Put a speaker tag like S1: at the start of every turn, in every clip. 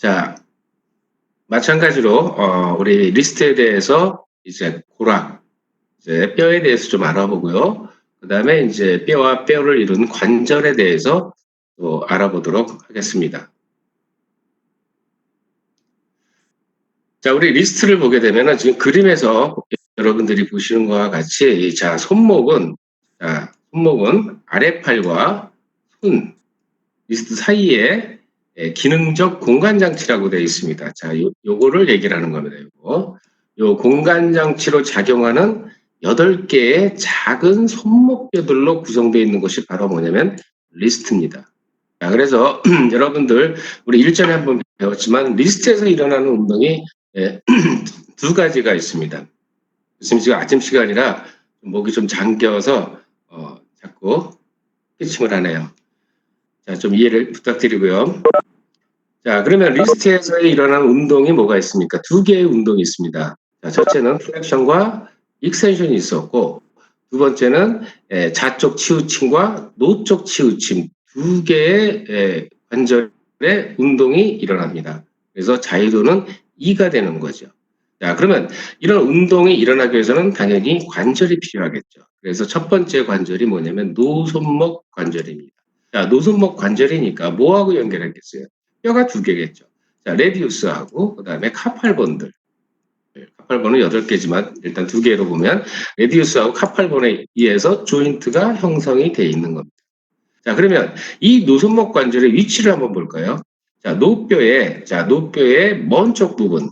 S1: 자, 마찬가지로 우리 리스트에 대해서 이제 고랑, 이제 뼈에 대해서 좀 알아보고요. 그다음에 이제 뼈와 뼈를 이루는 관절에 대해서 또 알아보도록 하겠습니다. 자, 우리 리스트를 보게 되면은 지금 그림에서 여러분들이 보시는 것과 같이 자, 손목은 아래팔과 손 리스트 사이에 기능적 공간 장치라고 되어 있습니다. 자, 요거를 얘기를 하는 겁니다. 요 공간 장치로 작용하는 8개의 작은 손목뼈들로 구성되어 있는 것이 바로 뭐냐면 리스트입니다. 자, 그래서 여러분들 우리 일전에 한번 배웠지만 리스트에서 일어나는 운동이 두 가지가 있습니다. 지금 아침 시간이라 목이 좀 잠겨서 자꾸 기침을 하네요. 자, 좀 이해를 부탁드리고요. 자, 그러면 리스트에서 일어나는 운동이 뭐가 있습니까? 두 개의 운동이 있습니다. 자, 첫째는 플렉션과 익스텐션이 있었고, 두 번째는 좌쪽 치우침과 노쪽 치우침 두 개의 관절의 운동이 일어납니다. 그래서 자유도는 2가 되는 거죠. 자, 그러면 이런 운동이 일어나기 위해서는 당연히 관절이 필요하겠죠. 그래서 첫 번째 관절이 뭐냐면 노손목 관절입니다. 자, 노손목 관절이니까 뭐하고 연결했겠어요? 뼈가 두 개겠죠. 자, 레디우스하고 그다음에 카팔본들. 카팔본은 8개지만 일단 두 개로 보면 레디우스하고 카팔본에 의해서 조인트가 형성이 되어 있는 겁니다. 자, 그러면 이 노손목 관절의 위치를 한번 볼까요? 자, 노뼈의 먼 쪽 부분.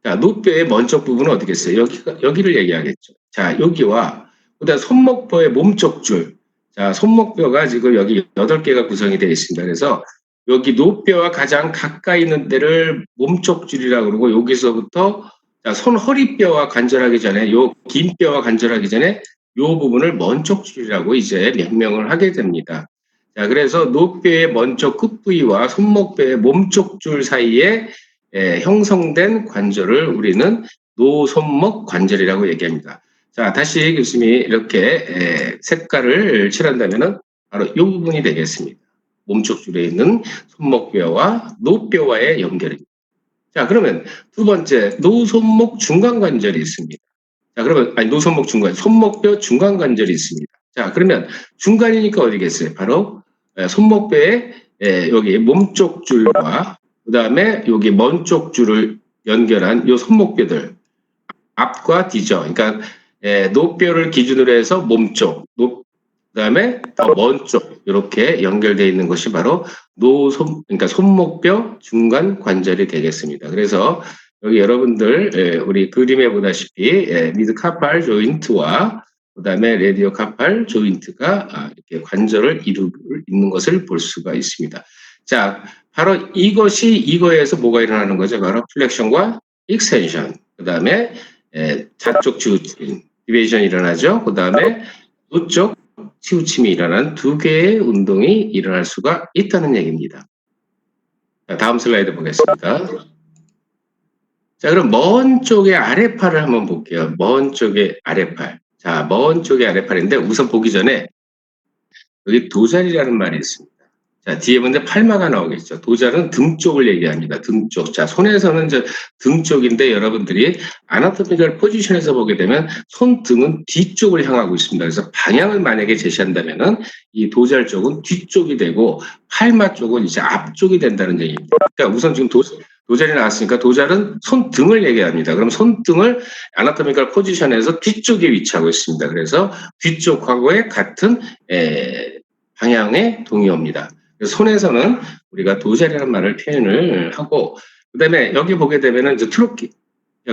S1: 자, 노뼈의 먼 쪽 부분은 어디겠어요? 여기를 얘기하겠죠. 자, 여기와 그다음 손목뼈의 몸쪽 줄. 자, 손목뼈가 지금 여기 8개가 구성이 되어 있습니다. 그래서 여기 노뼈와 가장 가까이 있는 데를 몸쪽 줄이라고 그러고 여기서부터 자, 손 허리뼈와 관절하기 전에 요 긴 뼈와 관절하기 전에 요 부분을 먼쪽 줄이라고 이제 명명을 하게 됩니다. 자, 그래서 노뼈의 먼쪽 끝부위와 손목뼈의 몸쪽 줄 사이에 형성된 관절을 우리는 노손목 관절이라고 얘기합니다. 자, 다시 교수님이 이렇게 색깔을 칠한다면은 바로 이 부분이 되겠습니다. 몸쪽 줄에 있는 손목뼈와 노뼈와의 연결입니다. 자, 그러면 두 번째 노손목 중간 관절이 있습니다. 자, 그러면 노손목 중간, 손목뼈 중간 관절이 있습니다. 자, 그러면 중간이니까 어디겠어요? 바로 손목뼈의 여기 몸쪽 줄과 그다음에 여기 먼 쪽 줄을 연결한 요 손목뼈들 앞과 뒤죠. 그러니까 노뼈를 기준으로 해서 몸쪽, 그다음에 더 먼 쪽 이렇게 연결되어 있는 것이 바로 그러니까 손목뼈 중간 관절이 되겠습니다. 그래서 여기 여러분들 우리 그림에 보다시피 미드 카팔 조인트와 그다음에 레디오 카팔 조인트가 이렇게 관절을 이루고 있는 것을 볼 수가 있습니다. 자, 바로 이거에서 뭐가 일어나는 거죠? 바로 플렉션과 익스텐션. 그다음에 좌쪽 치우침, 디베이션이 일어나죠. 그다음에 우쪽 치우침이 일어난 두 개의 운동이 일어날 수가 있다는 얘기입니다. 자, 다음 슬라이드 보겠습니다. 자, 그럼 먼 쪽의 아래팔을 한번 볼게요. 먼 쪽의 아래팔. 자, 먼 쪽의 아래팔인데 우선 보기 전에 여기 도자리라는 말이 있습니다. 자, 뒤에 먼저 팔마가 나오겠죠. 도자는 등 쪽을 얘기합니다. 등 쪽. 자, 손에서는 등 쪽인데 여러분들이 아나토미컬 포지션에서 보게 되면 손등은 뒤쪽을 향하고 있습니다. 그래서 방향을 만약에 제시한다면은 이 도잘 쪽은 뒤쪽이 되고 팔마 쪽은 이제 앞쪽이 된다는 얘기입니다. 그러니까 우선 지금 도잘이 나왔으니까 도잘은 손등을 얘기합니다. 그럼 손등을 아나토미컬 포지션에서 뒤쪽에 위치하고 있습니다. 그래서 뒤쪽하고의 같은 방향의 동의어입니다. 손에서는 우리가 도자리라는 말을 표현을 하고, 그 다음에 여기 보게 되면은 이제 트로키가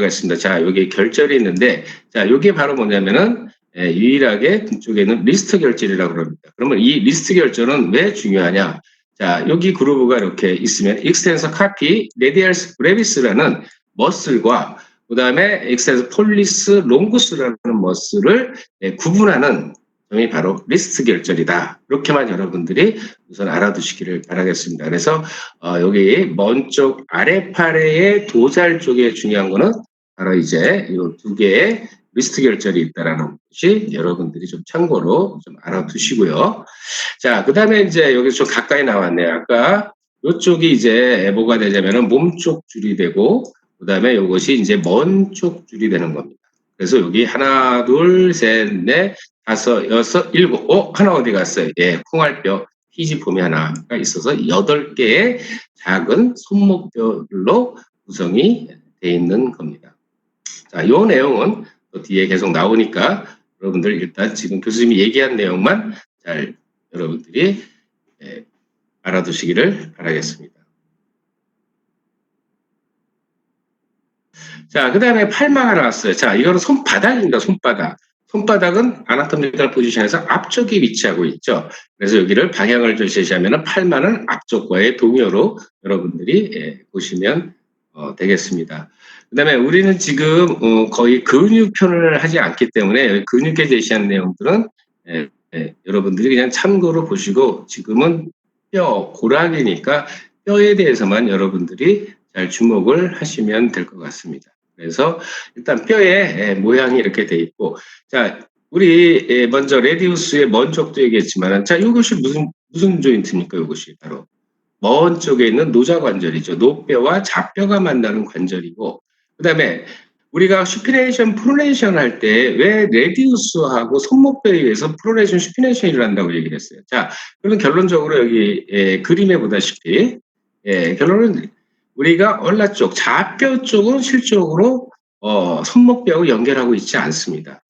S1: 있습니다. 자, 여기 결절이 있는데, 자, 여기 바로 뭐냐면은, 유일하게 뒤쪽에 있는 리스트 결절이라고 그럽니다. 그러면 이 리스트 결절은 왜 중요하냐? 자, 여기 그루브가 이렇게 있으면, 익스텐서 카피, 레디얼스 브레비스라는 머슬과, 그 다음에 익스텐서 폴리스 롱구스라는 머슬을 구분하는 점이 바로 리스트 결절이다. 이렇게만 여러분들이 우선 알아두시기를 바라겠습니다. 그래서 여기 먼 쪽 아래팔의 도잘 쪽에 중요한 거는 바로 이제 이 두 개의 리스트 결절이 있다라는 것이 여러분들이 좀 참고로 좀 알아두시고요. 자, 그 다음에 이제 여기 좀 가까이 나왔네요. 아까 이쪽이 이제 뭐가 되냐면은 몸쪽 줄이 되고, 그 다음에 이것이 이제 먼 쪽 줄이 되는 겁니다. 그래서 여기 하나, 둘, 셋, 넷, 다섯, 여섯, 일곱. 하나 어디 갔어요? 예, 콩알뼈, 피지폼이 하나가 있어서 8개의 작은 손목뼈로 구성이 되어 있는 겁니다. 자, 이 내용은 또 뒤에 계속 나오니까 여러분들 일단 지금 교수님이 얘기한 내용만 잘 여러분들이 알아두시기를 바라겠습니다. 자, 그 다음에 팔마가 나왔어요. 자, 이거는 손바닥입니다. 손바닥. 손바닥은 아나토미컬 포지션에서 앞쪽에 위치하고 있죠. 그래서 여기를 방향을 제시하면 팔마는 앞쪽과의 동요로 여러분들이 보시면 되겠습니다. 그 다음에 우리는 지금 거의 근육 편을 하지 않기 때문에 근육에 제시한 내용들은 여러분들이 그냥 참고로 보시고, 지금은 뼈, 고락이니까 뼈에 대해서만 여러분들이 잘 주목을 하시면 될 것 같습니다. 그래서 일단 뼈의 모양이 이렇게 돼 있고, 자, 우리 먼저 레디우스의 먼 쪽도 얘기했지만, 자, 이것이 무슨 조인트입니까? 이것이 바로 먼 쪽에 있는 노자관절이죠. 노뼈와 좌뼈가 만나는 관절이고, 그다음에 우리가 슈피네이션, 프로네이션 할 때 왜 레디우스하고 손목뼈에 의해서 프로네이션, 슈피네이션을 한다고 얘기를 했어요. 자, 그러면 결론적으로 여기 그림에 보다시피 결론은 우리가 얼라 쪽, 좌뼈 쪽은 실적으로 손목뼈하고 연결하고 있지 않습니다.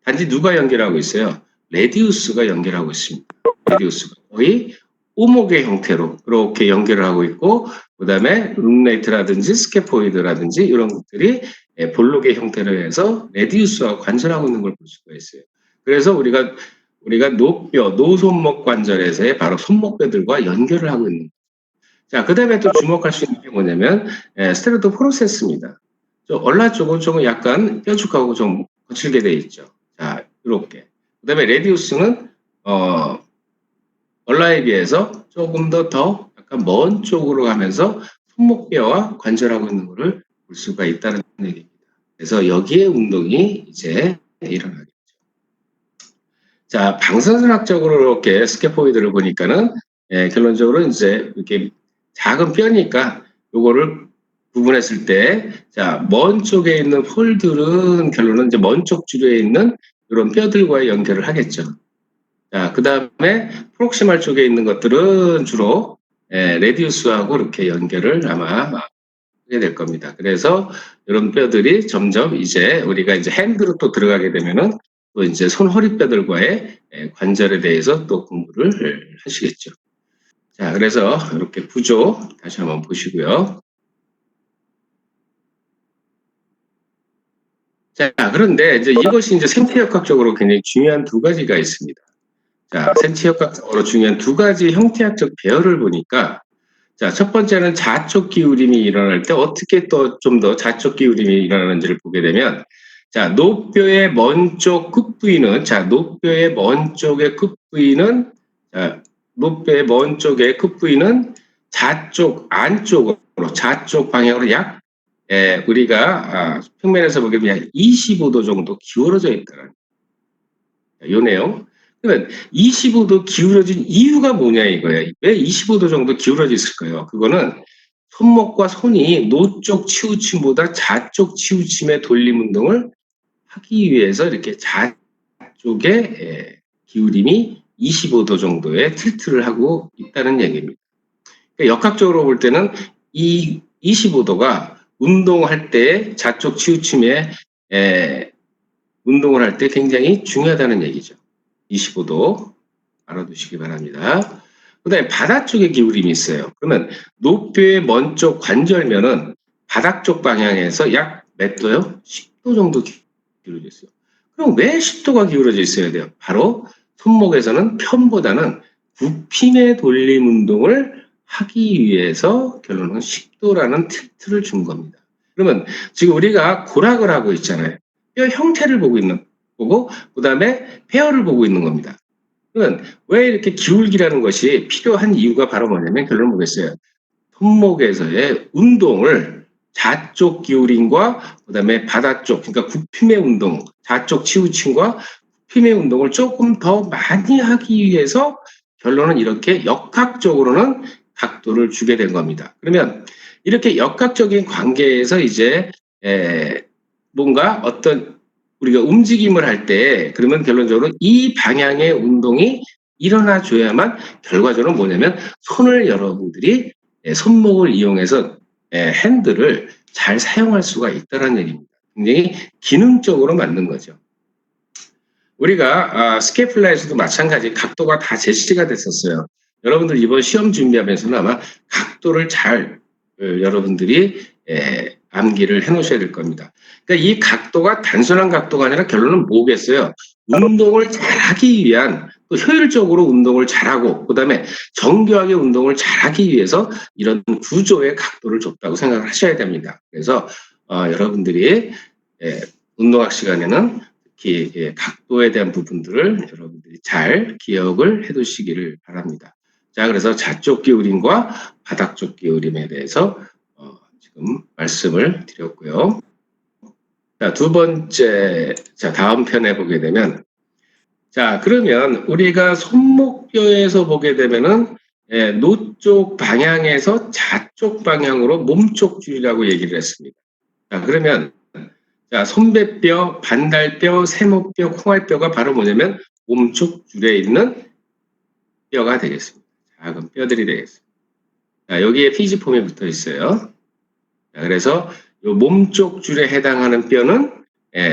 S1: 단지 누가 연결하고 있어요? 레디우스가 연결하고 있습니다. 레디우스가 거의 오목의 형태로 그렇게 연결을 하고 있고, 그 다음에 룸레이트라든지 스케포이드라든지 이런 것들이 볼록의 형태로 해서 레디우스와 관절하고 있는 걸 볼 수가 있어요. 그래서 우리가 노뼈, 노손목 관절에서의 바로 손목뼈들과 연결을 하고 있는. 자, 그 다음에 또 주목할 수 있는 게 뭐냐면 스테레오토 프로세스입니다. 얼라 쪽은 조금 약간 뾰족하고 좀 거칠게 돼 있죠. 자, 이렇게. 그 다음에 레디우스는 얼라에 비해서 조금 더 약간 먼 쪽으로 가면서 손목뼈와 관절하고 있는 것을 볼 수가 있다는 얘기입니다. 그래서 여기에 운동이 이제 일어나겠죠. 자, 방사선학적으로 이렇게 스케포이드를 보니까는 결론적으로 이제 이렇게 작은 뼈니까 요거를 구분했을 때, 자, 먼 쪽에 있는 폴들은 결론은 이제 먼 쪽 줄에 있는 이런 뼈들과의 연결을 하겠죠. 자, 그 다음에 프록시말 쪽에 있는 것들은 주로 레디우스하고 이렇게 연결을 아마 하게 될 겁니다. 그래서 이런 뼈들이 점점 이제 우리가 이제 핸드로 또 들어가게 되면은 또 이제 손 허리뼈들과의 관절에 대해서 또 공부를 하시겠죠. 자, 그래서 이렇게 구조 다시 한번 보시고요. 자, 그런데 이제 이것이 이제 생태역학적으로 굉장히 중요한 두 가지가 있습니다. 자, 생체역학적으로 중요한 두 가지 형태학적 배열을 보니까, 자, 첫 번째는 좌쪽 기울임이 일어날 때 어떻게 또 좀 더 좌쪽 기울임이 일어나는지를 보게 되면, 자, 노뼈의 먼 쪽 끝부위는, 자, 노뼈의 먼 쪽의 끝부위는, 자, 노뼈의 먼 쪽의 끝부위는 좌쪽 안쪽으로, 좌쪽 방향으로 약, 우리가 평면에서 보게 되면 25도 정도 기울어져 있다는 이 내용. 그러면 25도 기울어진 이유가 뭐냐 이거예요. 왜 25도 정도 기울어져 있을까요? 그거는 손목과 손이 노쪽 치우침보다 좌쪽 치우침의 돌림 운동을 하기 위해서 이렇게 좌쪽의 기울임이 25도 정도의 틸트를 하고 있다는 얘기입니다. 그러니까 역학적으로 볼 때는 이 25도가 운동할 때 좌쪽 치우침에 운동을 할 때 굉장히 중요하다는 얘기죠. 25도 알아두시기 바랍니다. 그 다음에 바닥 쪽에 기울임이 있어요. 그러면 노뼈의 먼 쪽 관절면은 바닥 쪽 방향에서 약 몇 도요? 10도 정도 기울어져 있어요. 그럼 왜 10도가 기울어져 있어야 돼요? 바로 손목에서는 편보다는 굽힘의 돌림 운동을 하기 위해서 결론은 10도라는 틸트를 준 겁니다. 그러면 지금 우리가 고락을 하고 있잖아요. 뼈 형태를 보고 그다음에 폐열을 보고 있는 겁니다. 그러면 왜 이렇게 기울기라는 것이 필요한 이유가 바로 뭐냐면 결론 보겠어요. 손목에서의 운동을 좌쪽 기울임과 그다음에 바닥 쪽, 그러니까 굽힘의 운동, 좌쪽 치우침과 굽힘의 운동을 조금 더 많이 하기 위해서 결론은 이렇게 역학적으로는 각도를 주게 된 겁니다. 그러면 이렇게 역학적인 관계에서 이제 뭔가 어떤 우리가 움직임을 할 때 그러면 결론적으로 이 방향의 운동이 일어나 줘야만 결과적으로 뭐냐면 손을 여러분들이 손목을 이용해서 핸들을 잘 사용할 수가 있다는 얘기입니다. 굉장히 기능적으로 만든 거죠. 우리가 스케이플라에서도 마찬가지 각도가 다 제시가 됐었어요. 여러분들 이번 시험 준비하면서는 아마 각도를 잘 여러분들이 암기를 해 놓으셔야 될 겁니다. 그러니까 이 각도가 단순한 각도가 아니라 결론은 뭐겠어요? 운동을 잘하기 위한 또 효율적으로 운동을 잘하고 그다음에 정교하게 운동을 잘하기 위해서 이런 구조의 각도를 줬다고 생각을 하셔야 됩니다. 그래서 여러분들이 운동학 시간에는 특히 각도에 대한 부분들을 여러분들이 잘 기억을 해 두시기를 바랍니다. 자, 그래서 좌쪽 기울임과 바닥쪽 기울임에 대해서 지금 말씀을 드렸고요. 자, 두 번째, 자, 다음 편에 보게 되면, 자, 그러면 우리가 손목뼈에서 보게 되면은, 노쪽 방향에서 좌쪽 방향으로 몸쪽 줄이라고 얘기를 했습니다. 자, 그러면, 자, 손배뼈, 반달뼈, 세모뼈, 콩알뼈가 바로 뭐냐면, 몸쪽 줄에 있는 뼈가 되겠습니다. 작은 뼈들이 되겠습니다. 자, 여기에 피지폼이 붙어 있어요. 자, 그래서 요 몸쪽 줄에 해당하는 뼈는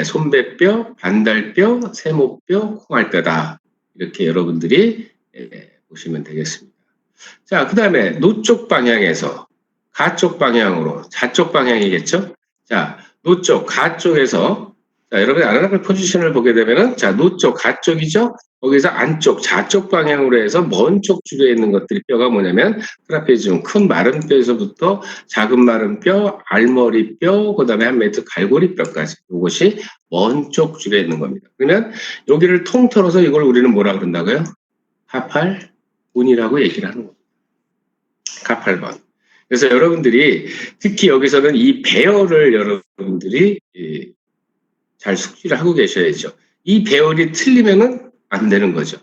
S1: 손배뼈, 반달뼈, 세모뼈, 콩알뼈다. 이렇게 여러분들이 보시면 되겠습니다. 자, 그 다음에 노쪽 방향에서 가쪽 방향으로 좌쪽 방향이겠죠? 자, 노쪽 가쪽에서 자, 여러분이 아나라벨 포지션을 보게 되면은 자, 노쪽 가쪽이죠? 거기서 안쪽 좌쪽 방향으로 해서 먼 쪽 줄에 있는 것들이 뼈가 뭐냐면 트라페지움 큰 마른 뼈에서부터 작은 마른 뼈, 알머리 뼈, 그다음에 한 메트 갈고리 뼈까지 이것이 먼 쪽 줄에 있는 겁니다. 그러면 여기를 통틀어서 이걸 우리는 뭐라 그런다고요? 하팔본이라고 얘기를 하는 겁니다. 하팔본. 그래서 여러분들이 특히 여기서는 이 배열을 여러분들이 잘 숙지를 하고 계셔야죠. 이 배열이 틀리면은 안 되는 거죠.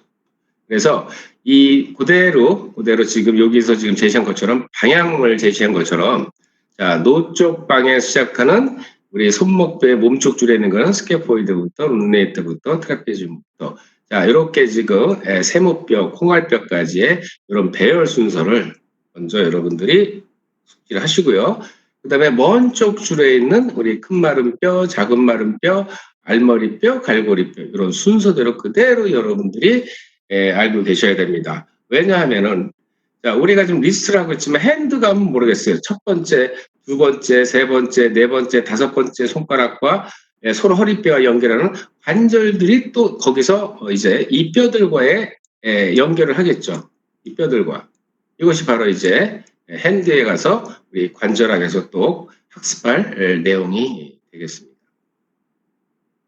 S1: 그래서 이 그대로 지금 여기서 지금 제시한 것처럼 방향을 제시한 것처럼 자, 노쪽 방에 시작하는 우리 손목뼈의 몸쪽 줄에 있는 거는 스케포이드부터 룬네이트부터 트라페지움부터 자, 이렇게 지금 세모뼈, 콩알뼈까지의 이런 배열 순서를 먼저 여러분들이 숙지를 하시고요. 그다음에 먼 쪽 줄에 있는 우리 큰 마른 뼈, 작은 마른 뼈, 알머리뼈, 갈고리뼈 이런 순서대로 그대로 여러분들이 알고 계셔야 됩니다. 왜냐하면은 자, 우리가 지금 리스트를 하고 있지만 핸드가 하면 모르겠어요. 첫 번째, 두 번째, 세 번째, 네 번째, 다섯 번째 손가락과 서로 허리뼈와 연결하는 관절들이 또 거기서 이제 이 뼈들과의 연결을 하겠죠. 이 뼈들과. 이것이 바로 이제 핸드에 가서 우리 관절학에서 또 학습할 내용이 되겠습니다.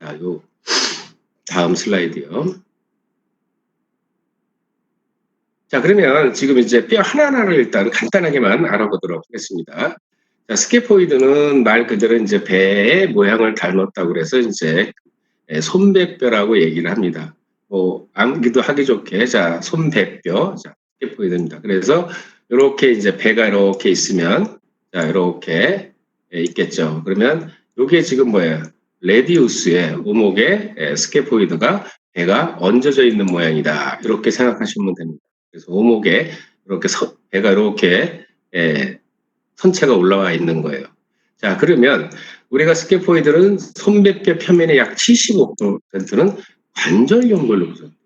S1: 자, 요 다음 슬라이드요. 자, 그러면 지금 이제 뼈 하나하나를 일단 간단하게만 알아보도록 하겠습니다. 자, 스케포이드는 말 그대로 이제 배의 모양을 닮았다고 그래서 이제 손배뼈라고 얘기를 합니다. 뭐 암기도 하기 좋게 자, 손배뼈, 자, 스케포이드입니다. 그래서 이렇게 이제 배가 이렇게 있으면 자, 이렇게 있겠죠. 그러면 이게 지금 뭐예요? 레디우스의 오목의 스케포이드가 배가 얹어져 있는 모양이다. 이렇게 생각하시면 됩니다. 그래서 오목에 이렇게 배가 이렇게 선체가 올라와 있는 거예요. 자, 그러면 우리가 스케포이드는 손배뼈 표면의 약 75%는 관절 연골로 구성됩니다.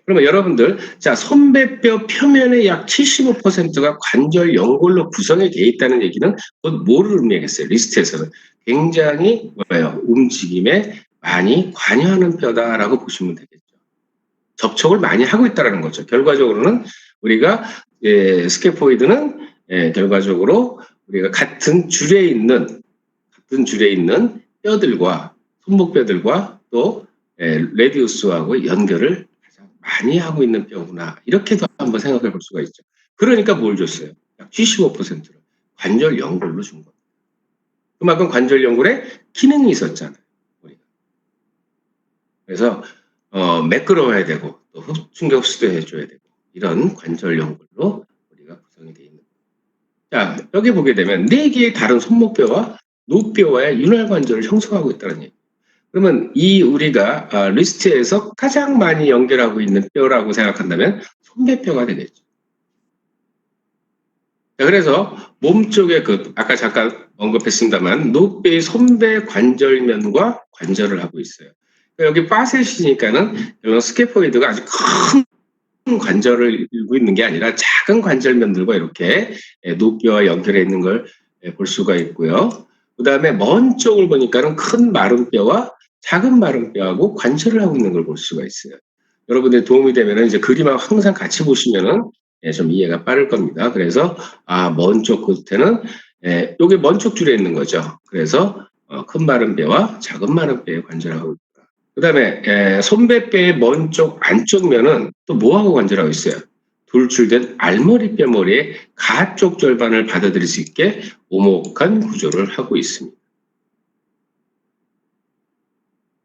S1: 그러면 여러분들, 자, 손배뼈 표면의 약 75%가 관절 연골로 구성이 되어 있다는 얘기는 곧 뭐를 의미하겠어요? 리스트에서는 굉장히 뭐예요? 움직임에 많이 관여하는 뼈다라고 보시면 되겠죠. 접촉을 많이 하고 있다는 거죠. 결과적으로는 우리가 스케포이드는 결과적으로 우리가 같은 줄에 있는 뼈들과 손목뼈들과 또 레디우스하고 연결을 가장 많이 하고 있는 뼈구나. 이렇게도 한번 생각해 볼 수가 있죠. 그러니까 뭘 줬어요? 약 75%를 관절 연골로 준 겁니다. 그만큼 관절 연골에 기능이 있었잖아요. 우리가. 그래서 매끄러워야 되고 또 충격 흡수도 해줘야 되고 이런 관절 연골로 우리가 자, 여기 보게 되면 4개의 다른 손목뼈와 노뼈와의 윤활 관절을 형성하고 있다는 얘기. 그러면 이 우리가 리스트에서 가장 많이 연결하고 있는 뼈라고 생각한다면 손배뼈가 되겠죠. 자, 그래서 몸 쪽에 아까 잠깐 언급했습니다만 노뼈의 손배 관절면과 관절을 하고 있어요. 그러니까 여기 파셋이니까는 이런 스캐포이드가 아주 큰 관절을 이루고 있는 게 아니라 작은 관절면들과 이렇게 노뼈와 연결해 있는 걸 볼 수가 있고요. 그 다음에 먼 쪽을 보니까는 큰 마른 뼈와 작은 마른 뼈하고 관절을 하고 있는 걸 볼 수가 있어요. 여러분들 도움이 되면은 이제 그림하고 항상 같이 보시면은 좀 이해가 빠를 겁니다. 그래서 먼 쪽 끝에는 요게 먼 쪽 줄에 있는 거죠. 그래서 큰 마른 뼈와 작은 마른 뼈의 관절하고 있다. 그다음에 손배뼈의 먼 쪽 안쪽 면은 또 뭐하고 관절하고 있어요? 돌출된 알머리 뼈머리의 가쪽 절반을 받아들일 수 있게 오목한 구조를 하고 있습니다.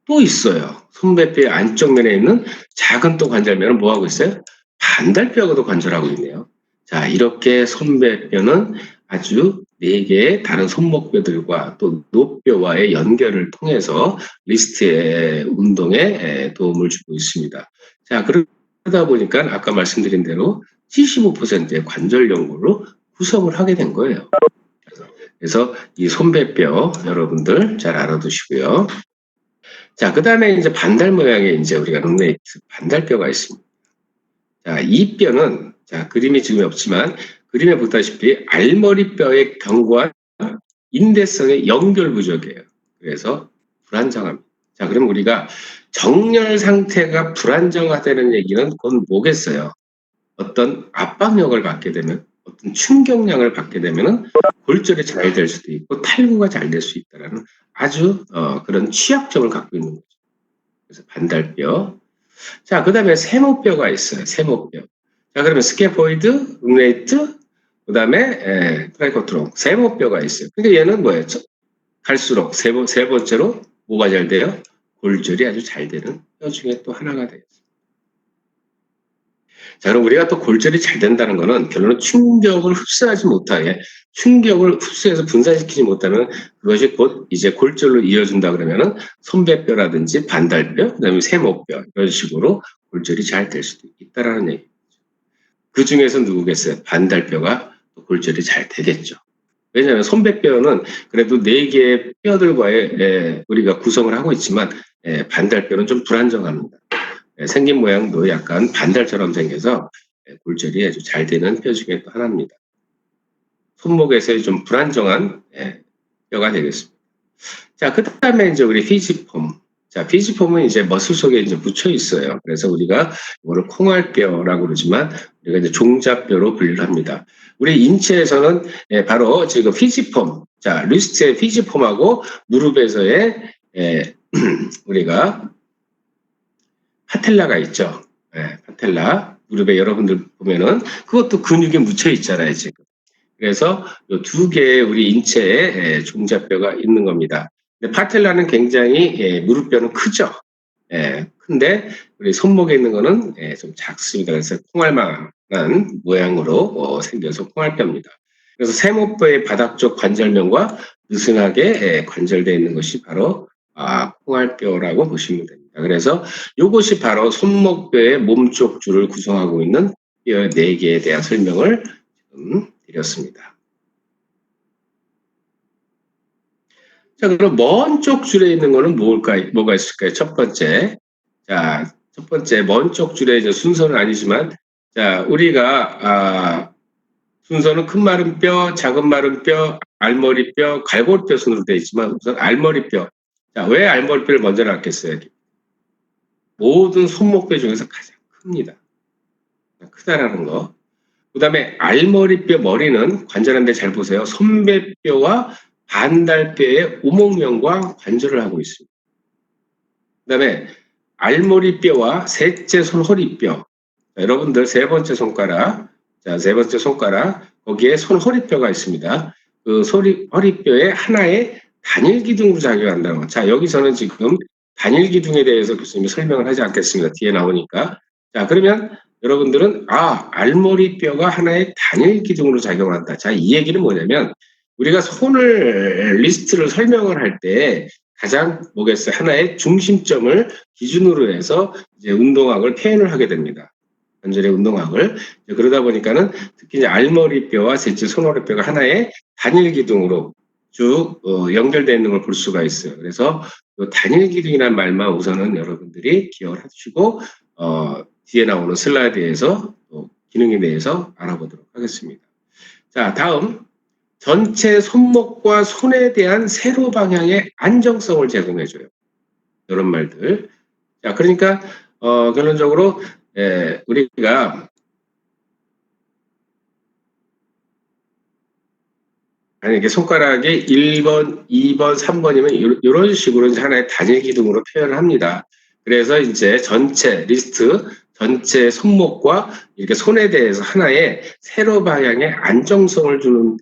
S1: 또 있어요. 손배뼈의 안쪽 면에 있는 작은 또 관절면은 뭐하고 있어요? 반달뼈하고도 관절하고 있네요. 자, 이렇게 손배뼈는 아주 4개의 다른 손목뼈들과 또 노뼈와의 연결을 통해서 리스트의 운동에 도움을 주고 있습니다. 자, 그러다 보니까 아까 말씀드린 대로 75%의 관절 연구로 구성을 하게 된 거예요. 그래서 이 손배뼈 여러분들 잘 알아두시고요. 자, 그 다음에 이제 반달 모양의 이제 우리가 룸메이트 반달뼈가 있습니다. 자, 이 뼈는, 자, 그림이 지금 없지만, 그림에 보다시피 알머리뼈의 견고한 인대성의 연결 부족이에요. 그래서 불안정합니다. 자, 그럼 우리가 정렬 상태가 불안정하다는 얘기는 그건 뭐겠어요? 어떤 압박력을 받게 되면, 어떤 충격량을 받게 되면은 골절이 잘 될 수도 있고 탈구가 잘 될 수 있다라는 아주 그런 취약점을 갖고 있는 거죠. 그래서 반달뼈. 자, 그 다음에 세모뼈가 있어요. 세모뼈. 자, 그러면 스캐포이드, 룸레이트, 그 다음에 트라이코트론, 세모뼈가 있어요. 근데 얘는 뭐예요? 갈수록 세 번째로 뭐가 잘 돼요? 골절이 아주 잘 되는 뼈 중에 또 하나가 되겠습니다. 자, 그럼 우리가 또 골절이 잘 된다는 거는 결론은 충격을 흡수하지 못하게, 충격을 흡수해서 분산시키지 못하면 그것이 곧 이제 골절로 이어진다 그러면은 손배뼈라든지 반달뼈, 그다음에 세모뼈 이런 식으로 골절이 잘 될 수도 있다라는 얘기죠. 그 중에서 누구겠어요? 반달뼈가 골절이 잘 되겠죠. 왜냐하면 손배뼈는 그래도 4개의 뼈들과의 우리가 구성을 하고 있지만 반달뼈는 좀 불안정합니다. 생긴 모양도 약간 반달처럼 생겨서 골절이 아주 잘 되는 뼈 중에 또 하나입니다. 손목에서의 좀 불안정한 뼈가 되겠습니다. 자, 그 다음에 이제 우리 피지폼. 자, 피지폼은 이제 머슬 속에 이제 묻혀 있어요. 그래서 우리가 이거를 콩알뼈라고 그러지만 우리가 이제 종잡뼈로 분류를 합니다. 우리 인체에서는 바로 지금 피지폼, 자, 리스트의 피지폼하고 무릎에서의 우리가 파텔라가 있죠. 파텔라. 무릎에 여러분들 보면은 그것도 근육에 묻혀 있잖아요, 지금. 그래서 이 2개의 우리 인체에 종잡뼈가 있는 겁니다. 근데 파텔라는 굉장히 무릎뼈는 크죠. 큰데 우리 손목에 있는 거는 좀 작습니다. 그래서 콩알만한 모양으로 생겨서 콩알뼈입니다. 그래서 세모뼈의 바닥 쪽 관절면과 느슨하게 관절되어 있는 것이 바로 콩알뼈라고 보시면 됩니다. 그래서 이것이 바로 손목뼈의 몸쪽 줄을 구성하고 있는 뼈 4개에 대한 설명을 드렸습니다. 자, 그럼 먼 쪽 줄에 있는 거는 뭐가 있을까요? 첫 번째. 자, 첫 번째, 먼 쪽 줄에 이제 순서는 아니지만, 자, 우리가, 순서는 큰 마른 뼈, 작은 마른 뼈, 알머리뼈, 갈골뼈 순으로 되어 있지만, 우선 알머리뼈. 자, 왜 알머리뼈를 먼저 놨겠어요? 모든 손목뼈 중에서 가장 큽니다. 크다라는 거. 그 다음에 알머리뼈 머리는 관절한데 잘 보세요. 손배뼈와 반달뼈의 오목면과 관절을 하고 있습니다. 그 다음에 알머리뼈와 셋째 손허리뼈. 자, 여러분들 세 번째 손가락, 자, 세 번째 손가락, 거기에 손허리뼈가 있습니다. 그 허리뼈의 하나의 단일 기둥으로 작용한다는 거. 자, 여기서는 지금 단일 기둥에 대해서 교수님이 설명을 하지 않겠습니다. 뒤에 나오니까. 자, 그러면 여러분들은 알머리뼈가 하나의 단일 기둥으로 작용한다. 자, 이 얘기는 뭐냐면 우리가 손을 리스트를 설명을 할 때 가장 뭐겠어요? 하나의 중심점을 기준으로 해서 이제 운동학을 표현을 하게 됩니다. 관절의 운동학을. 그러다 보니까는 특히 이제 알머리뼈와 셋째 손허리뼈가 하나의 단일 기둥으로 쭉 연결되어 있는 걸 볼 수가 있어요. 그래서 단일 기둥이라는 말만 우선은 여러분들이 기억을 하시고 뒤에 나오는 슬라이드에서 기능에 대해서 알아보도록 하겠습니다. 자, 다음 전체 손목과 손에 대한 세로 방향의 안정성을 제공해줘요. 이런 말들. 자, 그러니까 결론적으로 우리가 이게 손가락이 1번, 2번, 3번이면 이런 식으로 하나의 단일 기둥으로 표현을 합니다. 그래서 이제 전체 리스트, 전체 손목과 이렇게 손에 대해서 하나의 세로 방향의 안정성을 주는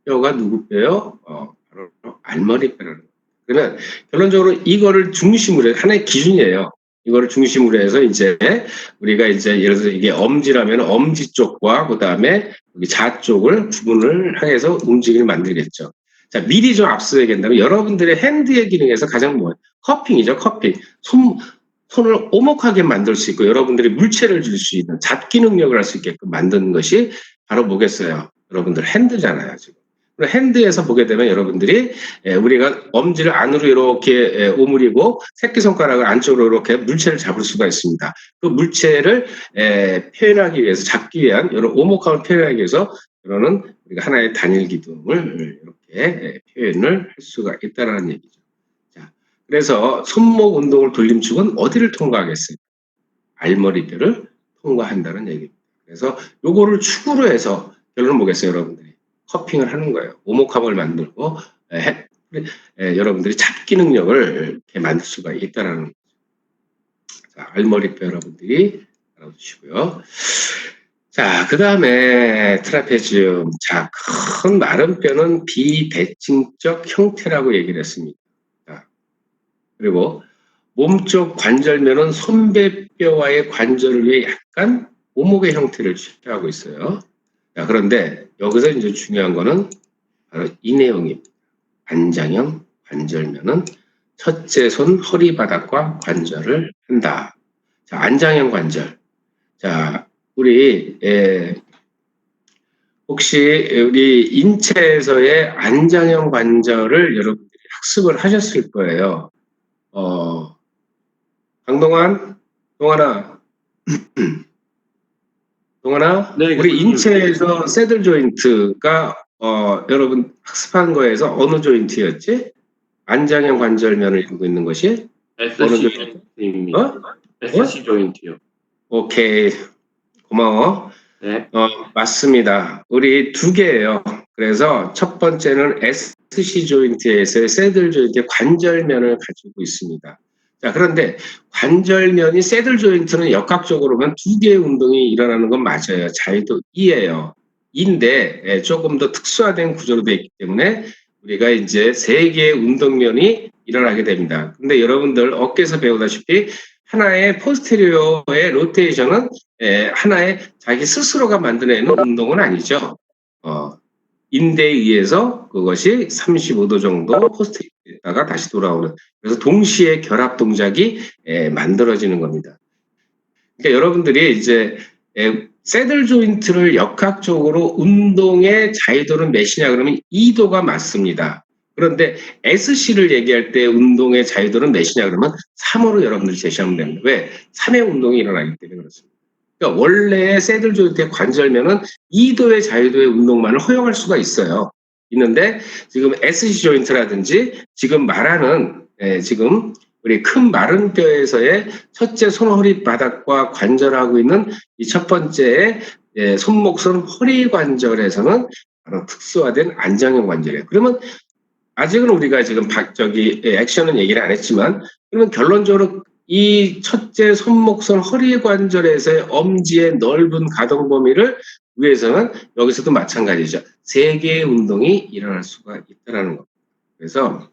S1: 뼈가 누구 뼈요? 바로 알머리뼈라는 거예요. 그러면 결론적으로 이거를 중심으로 해서 하나의 기준이에요. 이거를 중심으로 해서 이제 우리가 이제 예를 들어서 이게 엄지라면 엄지 쪽과 그 다음에 여기 좌 쪽을 구분을 해서 움직임을 만들겠죠. 자, 미리 좀 앞서야 된다면 여러분들의 핸드의 기능에서 가장 뭐예요? 커핑이죠, 커핑. 손을 오목하게 만들 수 있고 여러분들이 물체를 줄 수 있는 잡기 능력을 할 수 있게끔 만드는 것이 바로 뭐겠어요? 여러분들 핸드잖아요, 지금. 핸드에서 보게 되면 여러분들이 우리가 엄지를 안으로 이렇게 오므리고 새끼손가락을 안쪽으로 이렇게 물체를 잡을 수가 있습니다. 그 물체를 표현하기 위해서 잡기 위한 이런 오목함을 표현하기 위해서 이거는 우리가 하나의 단일 기둥을 이렇게 표현을 할 수가 있다는 얘기죠. 자, 그래서 손목 운동을 돌림축은 어디를 통과하겠어요? 알머리뼈를 통과한다는 얘기입니다. 그래서 요거를 축으로 해서 결론은 뭐겠어요, 여러분들이? 커핑을 하는 거예요. 오목함을 만들고 여러분들이 잡기 능력을 이렇게 만들 수가 있다라는 거죠. 자, 알머리뼈 여러분들이 알아두시고요. 자, 그 다음에 트라페지움. 자, 큰 마른 뼈는 비대칭적 형태라고 얘기를 했습니다. 자, 그리고 몸쪽 관절면은 손배뼈와의 관절을 위해 약간 오목의 형태를 취하고 있어요. 자, 그런데 여기서 이제 중요한 거는 바로 이 내용입니다. 안장형 관절면은 첫째 손 허리바닥과 관절을 한다. 자, 안장형 관절. 자, 우리 혹시 우리 인체에서의 안장형 관절을 여러분들이 학습을 하셨을 거예요. 강동환, 동환아,
S2: 네,
S1: 우리 인체에서 새들 조인트가 여러분 학습한 거에서 어느 조인트였지? 안장형 관절면을 이루고 있는 것이 어느
S2: 조인트입니다. SC 조인트요.
S1: 오케이, 고마워.
S2: 네.
S1: 맞습니다. 우리 두 개예요. 그래서 첫 번째는 SC 조인트에서의 새들 조인트의 관절면을 가지고 있습니다. 자, 그런데 관절면이 새들 조인트는 역학적으로 보면 두 개의 운동이 일어나는 건 맞아요. 자유도 E예요. E인데 조금 더 특수화된 구조로 되어 있기 때문에 우리가 이제 세 개의 운동면이 일어나게 됩니다. 근데 여러분들 어깨에서 배우다시피 하나의 포스테리어의 로테이션은 하나의 자기 스스로가 만들어내는 운동은 아니죠. 인대에 의해서 그것이 35도 정도 포스트있다가 다시 돌아오는, 그래서 동시에 결합 동작이 만들어지는 겁니다. 그러니까 여러분들이 이제 새들 조인트를 역학적으로 운동의 자유도는 몇이냐 그러면 2도가 맞습니다. 그런데 SC를 얘기할 때 운동의 자유도는 몇이냐 그러면 3으로 여러분들이 제시하면 됩니다. 왜? 3의 운동이 일어나기 때문에 그렇습니다. 그러니까 원래 새들 조인트의 관절면은 2도의 자유도의 운동만을 허용할 수가 있어요. 있는데 지금 SC 조인트라든지 지금 말하는 지금 우리 큰 마른 뼈에서의 첫째 손허리 바닥과 관절하고 있는 이 첫 번째 손목선 허리 관절에서는 바로 특수화된 안정형 관절이에요. 그러면 아직은 우리가 지금 액션은 얘기를 안 했지만, 그러면 결론적으로 이 첫째 손목선 허리 관절에서의 엄지의 넓은 가동 범위를 위해서는 여기서도 마찬가지죠. 세 개의 운동이 일어날 수가 있다는 겁니다. 그래서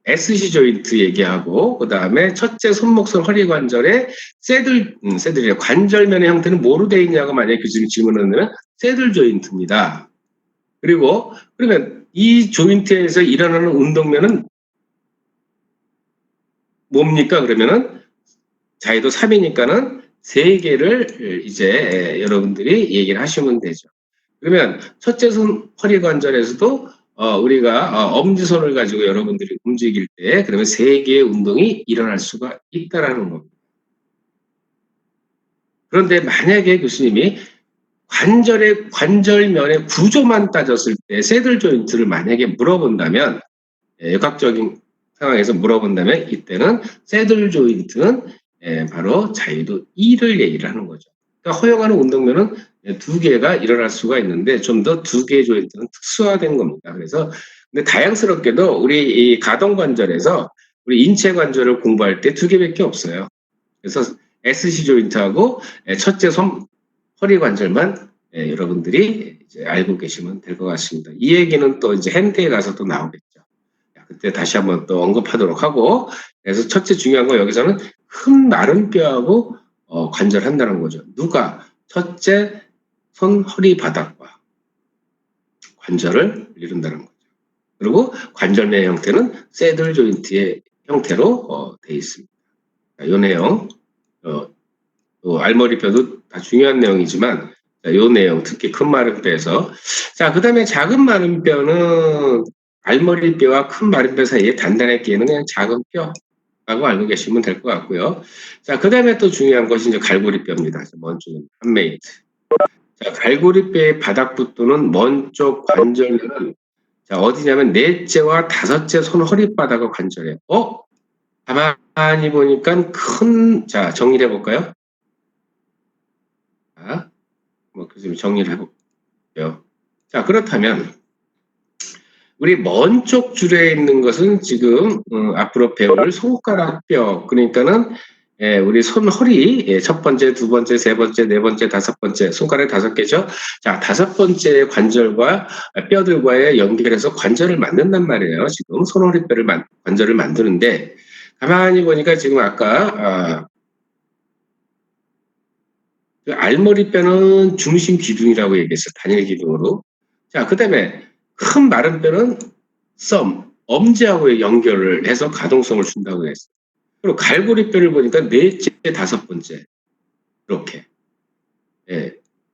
S1: SC 조인트 얘기하고, 그 다음에 첫째 손목선 허리 관절의 새들이래. 관절면의 형태는 뭐로 되어 있냐고 만약에 교수님이 질문을 하면 새들 조인트입니다. 그리고, 그러면 이 조인트에서 일어나는 운동면은 뭡니까? 그러면은 자유도 3이니까는 3개를 이제 여러분들이 얘기를 하시면 되죠. 그러면 첫째 손 허리 관절에서도 우리가 엄지손을 가지고 여러분들이 움직일 때 그러면 3개의 운동이 일어날 수가 있다라는 겁니다. 그런데 만약에 교수님이 관절면의 구조만 따졌을 때 새들 조인트를 만약에 물어본다면 역학적인 상황에서 물어본다면 이때는 새들 조인트는 바로 자유도 2를 얘기를 하는 거죠. 그러니까 허용하는 운동면은 2개가 일어날 수가 있는데 좀 더 2개의 조인트는 특수화된 겁니다. 그래서 근데 다양스럽게도 우리 이 가동관절에서 우리 인체 관절을 공부할 때 2개밖에 없어요. 그래서 SC 조인트하고 첫째 손 허리 관절만 여러분들이 이제 알고 계시면 될 것 같습니다. 이 얘기는 또 이제 핸드에 가서 또 나오겠죠. 그때 다시 한번 또 언급하도록 하고, 그래서 첫째 중요한 거 여기서는 큰 마른 뼈하고 관절한다는 거죠. 누가? 첫째 손 허리 바닥과 관절을 이룬다는 거죠. 그리고 관절의 형태는 새들 조인트의 형태로 되어 있습니다. 이 내용, 알머리뼈도 다 중요한 내용이지만, 이 내용, 특히 큰 마른 뼈에서. 자, 그 다음에 작은 마른 뼈는 알머리뼈와 큰 마른뼈 사이에 단단하게 끼는 그냥 작은 뼈라고 알고 계시면 될 것 같고요. 자, 그 다음에 또 중요한 것이 이제 갈고리뼈입니다. 먼저 한메이트. 자, 갈고리뼈의 바닥부터는 먼 쪽 관절은 자, 어디냐면 넷째와 다섯째 손 허리바닥을 관절해요. 가만히 보니까 자, 정리를 해볼까요? 자, 교수님 정리를 해볼게요. 자, 그렇다면 우리 먼 쪽 줄에 있는 것은 지금 앞으로 배울 손가락뼈, 그러니까는 우리 손 허리 첫 번째, 두 번째, 세 번째, 네 번째, 다섯 번째 손가락 5개죠. 자, 5번째 관절과 뼈들과의 연결해서 관절을 만든단 말이에요. 지금 손허리뼈를 관절을 만드는데 가만히 보니까 지금 아까 그 알머리뼈는 중심 기둥이라고 얘기했어요. 단일 기둥으로. 자, 그다음에 큰 마른 뼈는 엄지하고 연결을 해서 가동성을 준다고 했어요. 그리고 갈고리뼈를 보니까 넷째, 5번째 이렇게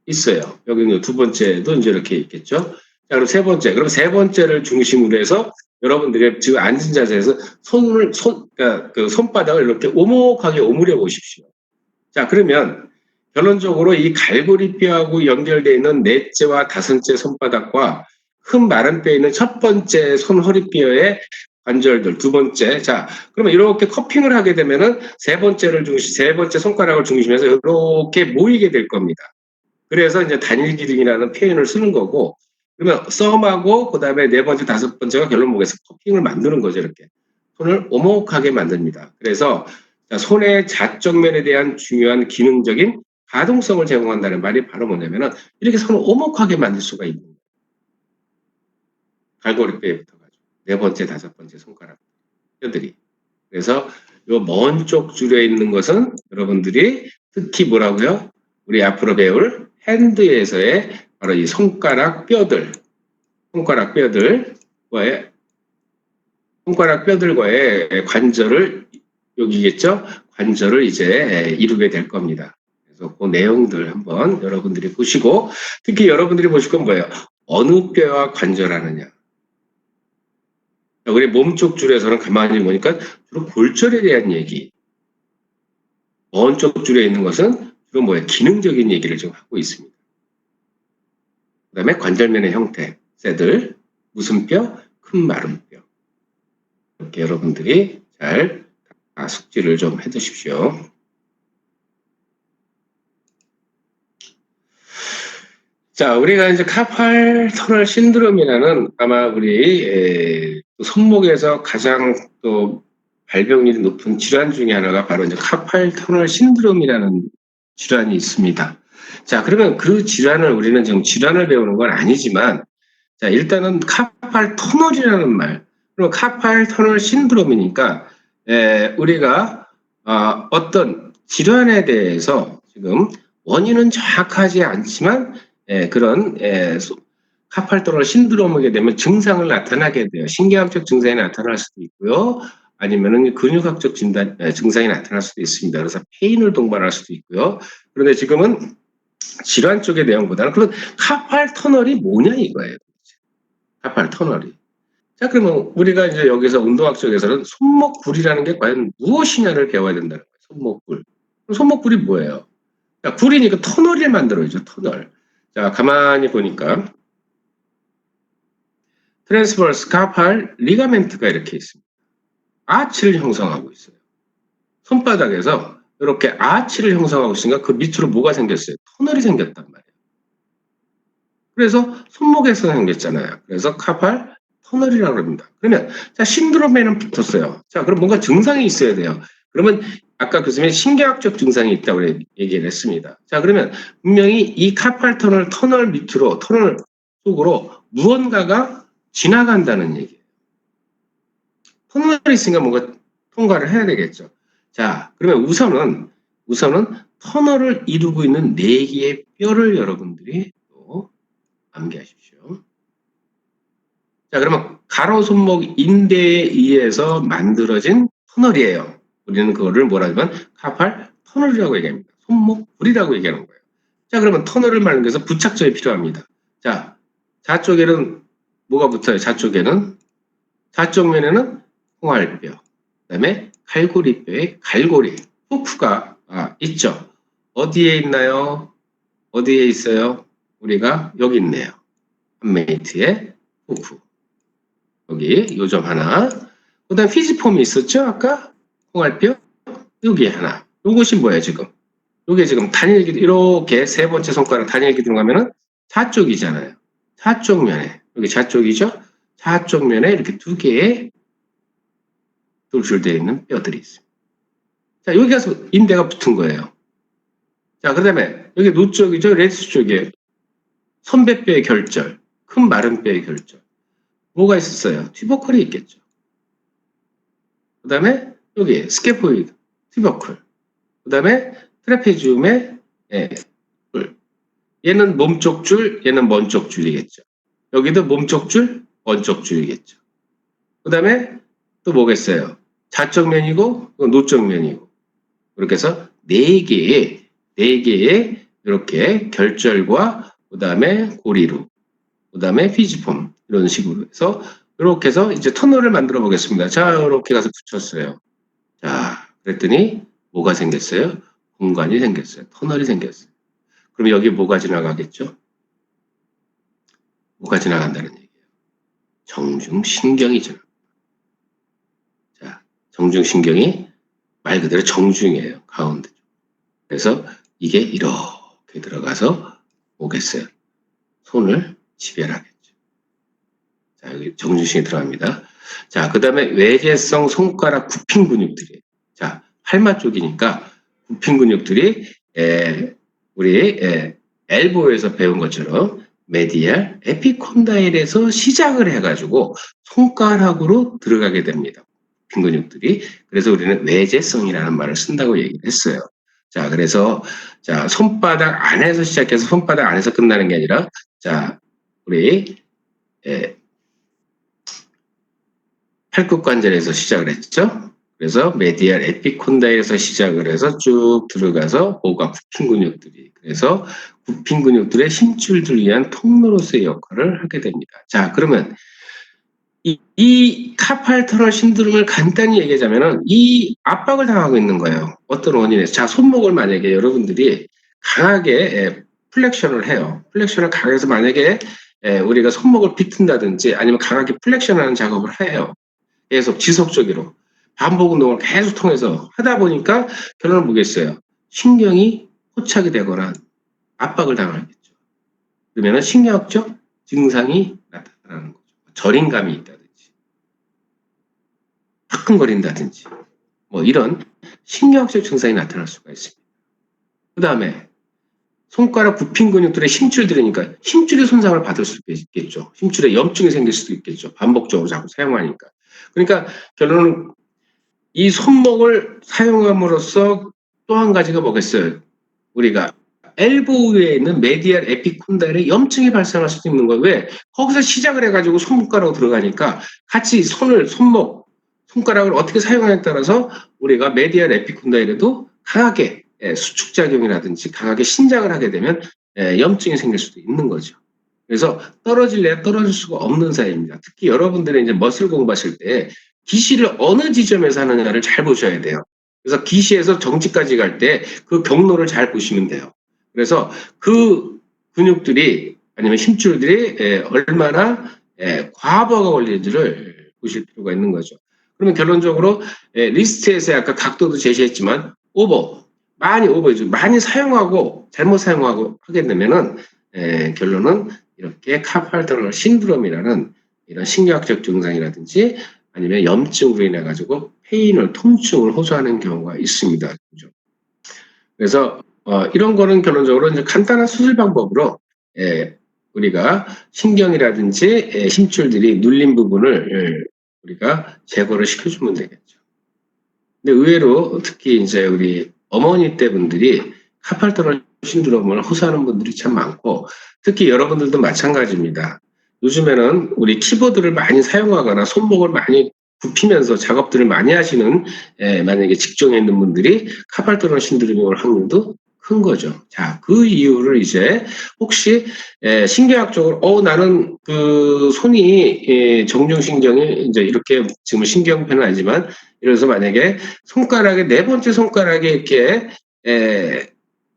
S1: 있어요. 여기는 2번째도 이제 이렇게 있겠죠. 자, 그럼 3번째. 그럼 3번째를 중심으로 해서 여러분들이 지금 앉은 자세에서 그러니까 그 손바닥을 이렇게 오목하게 오므려 보십시오. 자, 그러면 결론적으로 이 갈고리뼈하고 연결되어 있는 넷째와 5째 손바닥과 큰 마른 뼈에 있는 첫 번째 손 허리뼈의 관절들, 2번째. 자, 그러면 이렇게 커핑을 하게 되면은 세 번째 손가락을 중심해서 이렇게 모이게 될 겁니다. 그래서 이제 단일 기둥이라는 표현을 쓰는 거고, 그러면 썸하고 그다음에 4번째, 5번째가 결론 목에서 커핑을 만드는 거죠. 이렇게 손을 오목하게 만듭니다. 그래서 손의 좌쪽면에 대한 중요한 기능적인 가동성을 제공한다는 말이 바로 뭐냐면은 이렇게 손을 오목하게 만들 수가 있는 거예요. 갈고리뼈에 붙어가지고 4번째, 5번째 손가락 뼈들이. 그래서 요 먼 쪽 줄에 있는 것은 여러분들이 특히 뭐라고요? 우리 앞으로 배울 핸드에서의 바로 이 손가락 뼈들과의 관절을 여기겠죠? 관절을 이제 이루게 될 겁니다. 그래서 그 내용들 한번 여러분들이 보시고 특히 여러분들이 보실 건 뭐예요? 어느 뼈와 관절하느냐. 우리 몸쪽 줄에서는 가만히 보니까 주로 골절에 대한 얘기. 먼 쪽 줄에 있는 것은 주로 뭐예요? 기능적인 얘기를 좀 하고 있습니다. 그 다음에 관절면의 형태, 새들, 무슨 뼈? 큰 마른 뼈. 이렇게 여러분들이 잘 숙지를 좀 해두십시오. 자, 우리가 이제 카팔 터널 신드롬이라는 아마 우리 손목에서 가장 또 발병률이 높은 질환 중에 하나가 바로 이제 카팔 터널 신드롬이라는 질환이 있습니다. 자, 그러면 그 질환을 우리는 지금 질환을 배우는 건 아니지만, 자, 일단은 카팔 터널이라는 말, 그럼 카팔 터널 신드롬이니까 우리가 어떤 질환에 대해서 지금 원인은 정확하지 않지만 그런 카팔 터널 신드롬이게 되면 증상을 나타나게 돼요. 신경학적 증상이 나타날 수도 있고요. 아니면은 근육학적 증상이 나타날 수도 있습니다. 그래서 페인을 동반할 수도 있고요. 그런데 지금은 질환 쪽의 내용보다는 그런 카팔 터널이 뭐냐 이거예요. 카팔 터널이. 자, 그러면 우리가 이제 여기서 운동학 쪽에서는 손목굴이라는 게 과연 무엇이냐를 배워야 된다는 거예요. 손목굴. 손목굴이 뭐예요? 자, 굴이니까 터널을 만들어야죠. 터널. 자, 가만히 보니까 트랜스버스 카팔 리가멘트가 이렇게 있습니다. 아치를 형성하고 있어요. 손바닥에서 이렇게 아치를 형성하고 있으니까 그 밑으로 뭐가 생겼어요? 터널이 생겼단 말이에요. 그래서 손목에서 생겼잖아요. 그래서 카팔 터널이라고 합니다. 그러면 자 신드롬에는 붙었어요. 자 그럼 뭔가 증상이 있어야 돼요. 그러면 아까 교수님이 신경학적 증상이 있다고 얘기를 했습니다. 자 그러면 분명히 이 카팔 터널 밑으로 터널 속으로 무언가가 지나간다는 얘기예요. 터널이 있으니까 뭔가 통과를 해야 되겠죠. 자 그러면 우선은 터널을 이루고 있는 4개의 뼈를 여러분들이 또 암기하십시오. 자, 그러면 가로 손목 인대에 의해서 만들어진 터널이에요. 우리는 그거를 뭐라 하면 카팔 터널이라고 얘기합니다. 손목불이라고 얘기하는 거예요. 자, 그러면 터널을 만들기 위해서 부착점이 필요합니다. 자, 좌쪽에는 뭐가 붙어요? 좌쪽 면에는 홍알뼈, 그다음에 갈고리뼈의 갈고리, 후프가 있죠. 어디에 있나요? 어디에 있어요? 우리가 여기 있네요. 한메이트의 후프. 여기 요점 하나. 그 다음 피지폼이 있었죠? 아까 홍알뼈 여기 하나. 요것이 뭐예요 지금? 요게 지금 단일기 이렇게 세 번째 손가락 단일기 들어가면은 좌쪽이잖아요. 좌쪽 면에 여기 좌쪽이죠? 좌쪽 면에 이렇게 2개의 돌출되어 있는 뼈들이 있습니다. 자 여기 가서 인대가 붙은 거예요. 자 그다음에 여기 노쪽이죠? 레디스 쪽이에요. 선배뼈의 결절, 큰 마른 뼈의 결절. 뭐가 있었어요? 튜버클이 있겠죠. 그 다음에 여기 스케포이드, 튜버클. 그 다음에 트라페지움의 뿔. 얘는 몸쪽 줄, 얘는 먼쪽 줄이겠죠. 여기도 몸쪽 줄, 먼쪽 줄이겠죠. 그 다음에 또 뭐겠어요? 좌쪽 면이고 노쪽 면이고 이렇게 해서 4개의 이렇게 결절과 그 다음에 고리루, 그 다음에 피지폼 이런 식으로 해서 이렇게 해서 이제 터널을 만들어 보겠습니다. 자 이렇게 가서 붙였어요. 자 그랬더니 뭐가 생겼어요? 공간이 생겼어요. 터널이 생겼어요. 그럼 여기 뭐가 지나가겠죠? 뭐가 지나간다는 얘기예요? 정중신경이 지나갑니다. 자 정중신경이 말 그대로 정중이에요. 가운데. 그래서 이게 이렇게 들어가서 오겠어요. 손을 지배하겠죠. 자, 여기 정중신경이 들어갑니다. 자, 그 다음에 외제성 손가락 굽힌 근육들이에요. 자, 팔마 쪽이니까 굽힌 근육들이 우리 엘보에서 배운 것처럼 메디알 에피콘다일에서 시작을 해가지고 손가락으로 들어가게 됩니다. 굽힌 근육들이. 그래서 우리는 외제성이라는 말을 쓴다고 얘기를 했어요. 자, 그래서 자 손바닥 안에서 시작해서 손바닥 안에서 끝나는 게 아니라 자 우리 팔굽관절에서 시작을 했죠. 그래서 메디알 에피콘다일에서 시작을 해서 쭉 들어가서 뭐가 굽힌 근육들이 그래서 굽힌 근육들의 힘줄들 위한 통로로서의 역할을 하게 됩니다. 자 그러면 이 카팔 터널 신드롬을 간단히 얘기하자면은 이 압박을 당하고 있는 거예요. 어떤 원인에서. 자, 손목을 만약에 여러분들이 강하게 플렉션을 해요. 플렉션을 강하게 해서 만약에 우리가 손목을 비튼다든지 아니면 강하게 플렉션 하는 작업을 해요. 계속 지속적으로. 반복 운동을 계속 통해서 하다 보니까 결론은 뭐겠어요? 신경이 포착이 되거나 압박을 당하겠죠. 그러면은 신경학적 증상이 나타나는 거죠. 저림감이 있다든지, 화끈거린다든지, 뭐 이런 신경학적 증상이 나타날 수가 있습니다. 그 다음에 손가락 굽힌 근육들의 힘줄들이니까 힘줄의 손상을 받을 수도 있겠죠. 힘줄에 염증이 생길 수도 있겠죠. 반복적으로 자꾸 사용하니까. 그러니까 결론은 이 손목을 사용함으로써 또 한 가지가 뭐겠어요? 우리가 엘보 위에 있는 메디알 에피콘다일에 염증이 발생할 수도 있는 거예요. 왜? 거기서 시작을 해가지고 손가락으로 들어가니까 같이 손목, 손가락을 어떻게 사용하냐에 따라서 우리가 메디알 에피콘다일에도 강하게 수축작용이라든지 강하게 신장을 하게 되면 염증이 생길 수도 있는 거죠. 그래서 떨어질래야 떨어질 수가 없는 사이입니다. 특히 여러분들이 이제 머슬 공부하실 때 기시를 어느 지점에서 하느냐를 잘 보셔야 돼요. 그래서 기시에서 정지까지 갈 때 그 경로를 잘 보시면 돼요. 그래서 그 근육들이 아니면 힘줄들이 얼마나 과부하가 걸리는지를 보실 필요가 있는 거죠. 그러면 결론적으로 리스트에서 아까 각도도 제시했지만 많이 오버해줘. 많이 사용하고 잘못 사용하고 하게 되면은 결론은 이렇게 카팔 터널 신드롬이라는 이런 신경학적 증상이라든지 아니면 염증으로 인해 가지고 페인을 통증을 호소하는 경우가 있습니다. 그죠? 그래서 이런 거는 결론적으로 이제 간단한 수술 방법으로 우리가 신경이라든지 힘줄들이 눌린 부분을 우리가 제거를 시켜주면 되겠죠. 근데 의외로 특히 이제 우리 어머니 때 분들이 카팔 터널 신드롬을 호소하는 분들이 참 많고 특히 여러분들도 마찬가지입니다. 요즘에는 우리 키보드를 많이 사용하거나 손목을 많이 굽히면서 작업들을 많이 하시는 만약에 직종에 있는 분들이 카팔 터널 신드롬이 올 확률도 큰 거죠. 자, 그 이유를 이제 혹시 신경학적으로 나는 그 손이 정중신경이 이제 이렇게 지금 신경편은 아니지만 이래서 만약에 손가락의 네 번째 손가락에 이렇게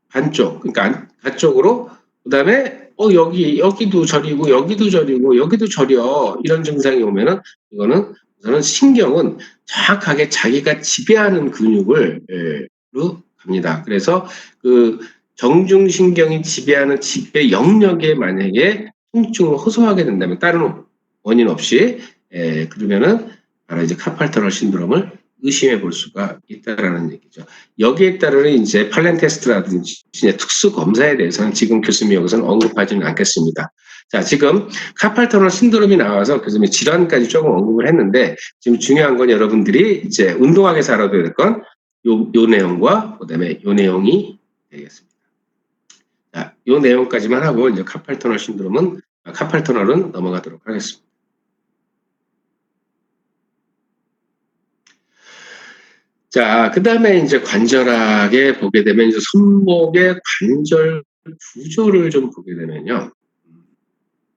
S1: 반쪽, 그러니까 가쪽으로 그다음에 여기도 저리고 여기도 저리고 여기도 저려 이런 증상이 오면은 이거는 우선은 신경은 정확하게 자기가 지배하는 근육을로 갑니다. 그래서 그 정중신경이 지배하는 지배 영역에 만약에 통증을 호소하게 된다면 다른 원인 없이 그러면은 바로 이제 카팔 터널 신드롬을 의심해 볼 수가 있다라는 얘기죠. 여기에 따르는 이제 팔렌 테스트라든지 특수 검사에 대해서는 지금 교수님이 여기서는 언급하지는 않겠습니다. 자, 지금 카팔 터널 신드롬이 나와서 교수님이 질환까지 조금 언급을 했는데 지금 중요한 건 여러분들이 이제 운동하게 살아야 될 건 요 내용과 그다음에 요 내용이 되겠습니다. 자, 요 내용까지만 하고 이제 카팔 터널은 넘어가도록 하겠습니다. 자, 그 다음에 이제 관절하게 보게 되면 이제 손목의 관절 구조를 좀 보게 되면요.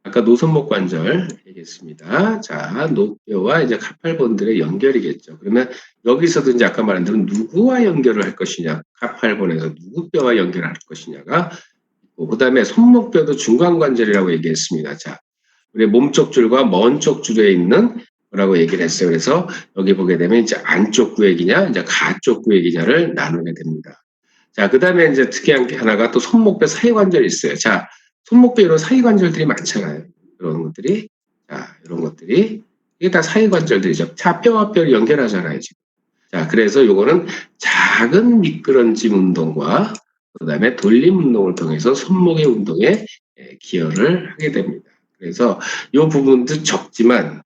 S1: 아까 노손목 관절 얘기했습니다. 자, 노뼈와 이제 카팔본들의 연결이겠죠. 그러면 여기서도 이제 아까 말한 대로 누구와 연결을 할 것이냐, 카팔본에서 누구 뼈와 연결할 것이냐가 있고, 그 다음에 손목뼈도 중간관절이라고 얘기했습니다. 자, 우리 몸쪽 줄과 먼 쪽 줄에 있는 라고 얘기를 했어요. 그래서 여기 보게 되면 이제 안쪽 구획이냐, 이제 가쪽 구획이냐를 나누게 됩니다. 자, 그 다음에 이제 특이한 게 하나가 또 손목뼈 사이관절이 있어요. 자, 손목뼈 이런 사이관절들이 많잖아요. 이런 것들이. 자, 이런 것들이. 이게 다 사이관절들이죠. 자, 뼈와 뼈를 연결하잖아요, 지금. 자, 그래서 요거는 작은 미끄럼짐 운동과 그 다음에 돌림 운동을 통해서 손목의 운동에 기여를 하게 됩니다. 그래서 요 부분도 적지만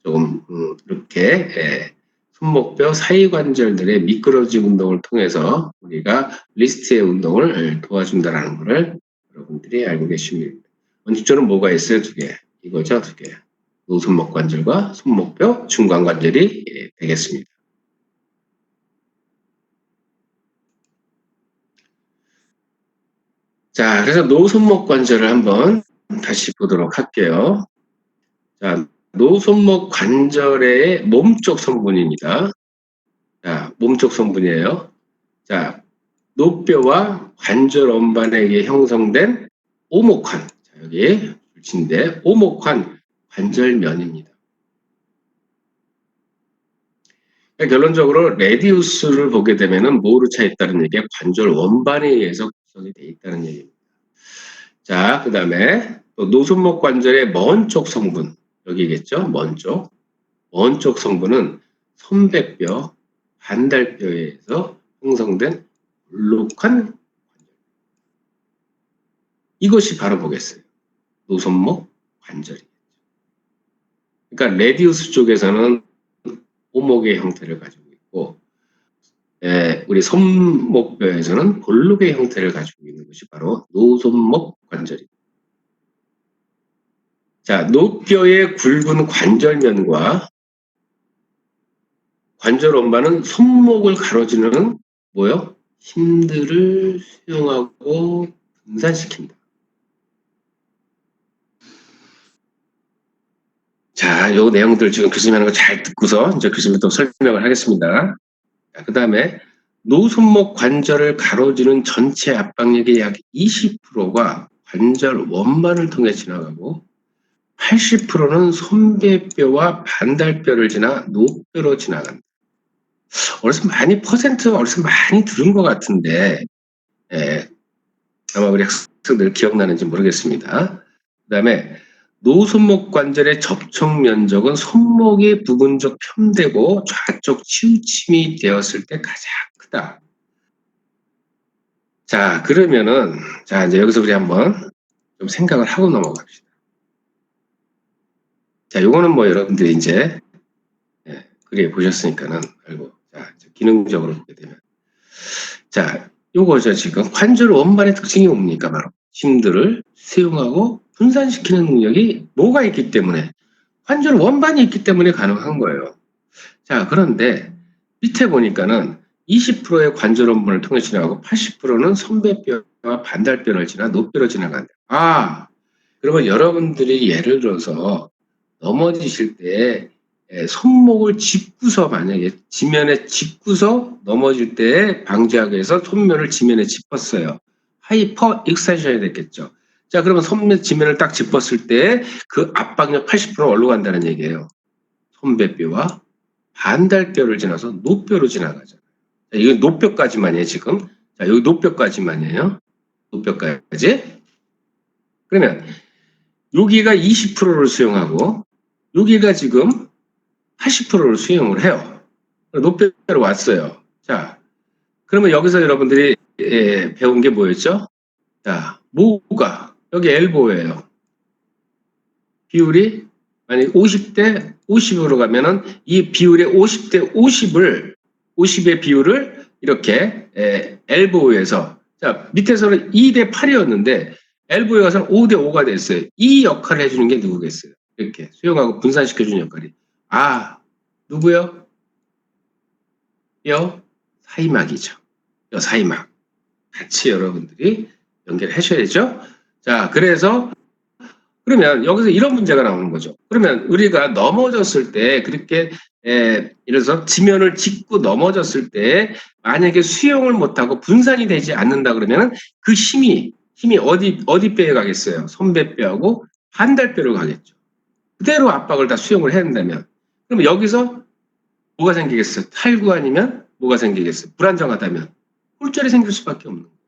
S1: 조금 이렇게 손목뼈 사이관절들의 미끄러짐 운동을 통해서 우리가 리스트의 운동을 도와준다는 것을 여러분들이 알고 계십니다. 원칙적으로 뭐가 있어요? 두 개. 이거죠, 두 개. 노손목 관절과 손목뼈 중간관절이 되겠습니다. 자, 그래서 노손목 관절을 한번 다시 보도록 할게요. 자, 노손목 관절의 몸쪽 성분입니다. 자, 몸쪽 성분이에요. 자, 노뼈와 관절 원반에 형성된 오목환. 자, 여기 불친데 오목환 관절면입니다. 그러니까 결론적으로 레디우스를 보게 되면은 뭐로 차 있다는 얘기가 관절 원반에 의해서 구성이 되어 있다는 얘기입니다. 자, 그 다음에 또 노손목 관절의 먼 쪽 성분 여기겠죠? 먼 쪽 성분은 손배뼈, 반달뼈에 의해서 형성된 볼록한 관절. 이것이 바로 뭐겠어요? 노손목 관절이겠죠. 그러니까 레디우스 쪽에서는 오목의 형태를 가지고 있고, 우리 손목뼈에서는 볼록의 형태를 가지고 있는 것이 바로 노손목 관절입니다. 자, 노뼈의 굵은 관절면과 관절 원반은 손목을 가로지르는 뭐요? 힘들을 수용하고 분산시킨다. 자, 요 내용들 지금 교수님 하는 거 잘 듣고서 이제 교수님이 또 설명을 하겠습니다. 그 다음에 노손목 관절을 가로지르는 전체 압박력의 약 20%가 관절 원반을 통해 지나가고 80%는 손배뼈와 반달뼈를 지나 노뼈로 지나간다. 어디서 많이 들은 것 같은데, 아마 우리 학생들 기억나는지 모르겠습니다. 그 다음에 노손목 관절의 접촉 면적은 손목이 부분적 편되고 좌쪽 치우침이 되었을 때 가장 크다. 자, 그러면은, 자, 이제 여기서 우리 한번 좀 생각을 하고 넘어갑시다. 자, 요거는 뭐 여러분들이 이제, 그래 보셨으니까는 알고, 자, 기능적으로 보게 되면. 자, 요거죠, 지금. 관절 원반의 특징이 뭡니까? 바로 힘들을 수용하고 분산시키는 능력이 뭐가 있기 때문에, 관절 원반이 있기 때문에 가능한 거예요. 자, 그런데 밑에 보니까는 20%의 관절 원반을 통해 지나가고 80%는 손배뼈와 반달뼈를 지나 노뼈로 지나간다. 아, 그러면 여러분들이 예를 들어서 넘어지실 때 손목을 짚고서 만약에 지면에 짚고서 넘어질 때 방지하기 위해서 손면을 지면에 짚었어요. 하이퍼 익스텐션이 됐겠죠. 자, 그러면 지면을 딱 짚었을 때 그 압박력 80% 어디로 간다는 얘기예요. 손배뼈와 반달뼈를 지나서 노뼈로 지나가잖아요. 자, 이건 노뼈까지만이에요, 지금. 자, 여기 노뼈까지만이에요. 노뼈까지. 그러면 여기가 20%를 수용하고 여기가 지금 80%를 수용을 해요. 노뼈로 왔어요. 자, 그러면 여기서 여러분들이 배운 게 뭐였죠? 자, 모가 여기 엘보예요. 비율이 만약 50대 50으로 가면은 이 비율의 50대 50의 비율을 이렇게 엘보에서 자 밑에서는 2대 8이었는데 엘보에 가서는 5대 5가 됐어요. 이 역할을 해주는 게 누구겠어요? 이렇게 수용하고 분산시켜주는 역할이 누구요? 뼈 사이막이죠. 뼈 사이막 같이 여러분들이 연결을 하셔야죠. 자, 그래서 그러면 여기서 이런 문제가 나오는 거죠. 그러면 우리가 넘어졌을 때 그렇게 예를 들어서 지면을 짚고 넘어졌을 때 만약에 수용을 못하고 분산이 되지 않는다 그러면 그 힘이 어디 뼈에 가겠어요? 손배뼈하고 반달뼈로 가겠죠. 그대로 압박을 다 수용을 해야 된다면 그럼 여기서 뭐가 생기겠어요? 탈구 아니면 뭐가 생기겠어요? 불안정하다면 홀절이 생길 수밖에 없는 거예요.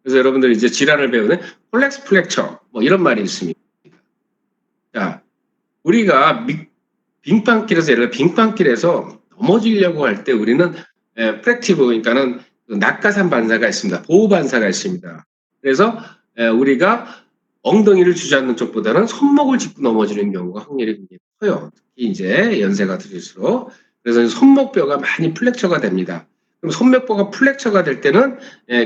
S1: 그래서 여러분들이 이제 질환을 배우는 폴렉스 플렉처 뭐 이런 말이 있습니다. 자, 우리가 빙판길에서 예를 들어 빙판길에서 넘어지려고 할 때 우리는 프랙티브 그러니까는 낙하산 반사가 있습니다. 보호 반사가 있습니다. 그래서 우리가 엉덩이를 주저앉는 쪽보다는 손목을 짚고 넘어지는 경우가 확률이 굉장히 커요. 특히 이제 연세가 들수록 그래서 손목뼈가 많이 플렉처가 됩니다. 그럼 손목뼈가 플렉처가 될 때는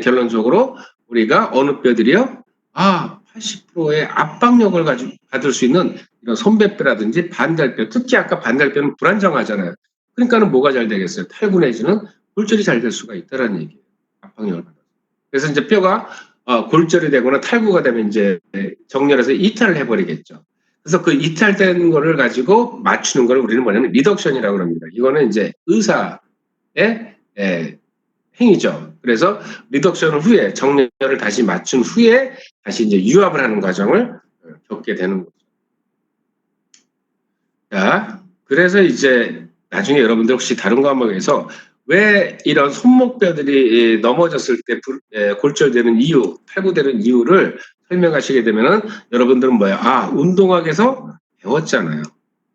S1: 결론적으로 우리가 어느 뼈들이요? 80%의 압박력을 받을 수 있는 이런 손배뼈라든지 반달뼈, 특히 아까 반달뼈는 불안정하잖아요. 그러니까는 뭐가 잘 되겠어요? 탈구 내지는 골절이 잘 될 수가 있다라는 얘기예요. 압박력을 받아서. 그래서 이제 뼈가 골절이 되거나 탈구가 되면 이제 정렬해서 이탈을 해버리겠죠. 그래서 그 이탈된 거를 가지고 맞추는 걸 우리는 뭐냐면 리덕션이라고 합니다. 이거는 이제 의사의 행위죠. 그래서 리덕션 후에 정렬을 다시 맞춘 후에 다시 이제 유압을 하는 과정을 겪게 되는 거죠. 자, 그래서 이제 나중에 여러분들 혹시 다른 과목에서 왜 이런 손목뼈들이 넘어졌을 때 골절되는 이유, 탈구되는 이유를 설명하시게 되면은 여러분들은 뭐야? 운동학에서 배웠잖아요.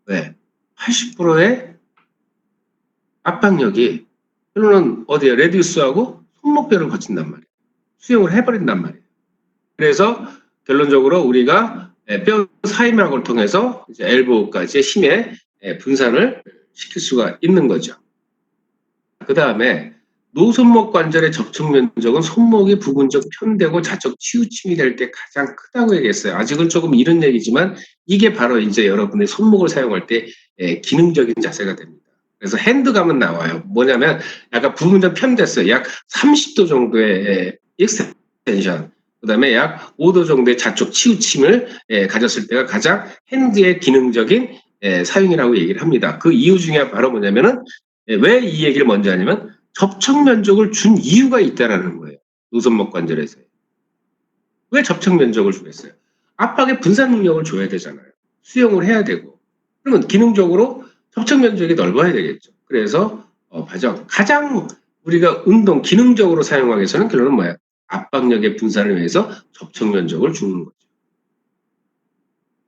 S1: 왜? 80%의 압박력이 결론은 어디에 레디우스하고 손목뼈를 거친단 말이에요. 수용을 해버린단 말이에요. 그래서 결론적으로 우리가 뼈 사이막을 통해서 이제 엘보까지의 힘의 분산을 시킬 수가 있는 거죠. 그 다음에 노손목 관절의 접촉 면적은 손목이 부분적 편되고 좌측 치우침이 될 때 가장 크다고 얘기했어요. 아직은 조금 이른 얘기지만 이게 바로 이제 여러분의 손목을 사용할 때 기능적인 자세가 됩니다. 그래서 핸드감은 나와요. 뭐냐면 약간 부분적 편됐어요. 약 30도 정도의 익스텐션. 그 다음에 약 5도 정도의 좌측 치우침을 가졌을 때가 가장 핸드의 기능적인 사용이라고 얘기를 합니다. 그 이유 중에 바로 뭐냐면은 왜 이 얘기를 먼저 하냐면 접촉 면적을 준 이유가 있다라는 거예요. 노손목 관절에서. 왜 접촉 면적을 주겠어요? 압박의 분산 능력을 줘야 되잖아요. 수용을 해야 되고. 그러면 기능적으로 접촉 면적이 넓어야 되겠죠. 그래서 가장 우리가 운동 기능적으로 사용하기 위해서는 결론은 뭐야? 압박력의 분산을 위해서 접촉 면적을 주는 거죠.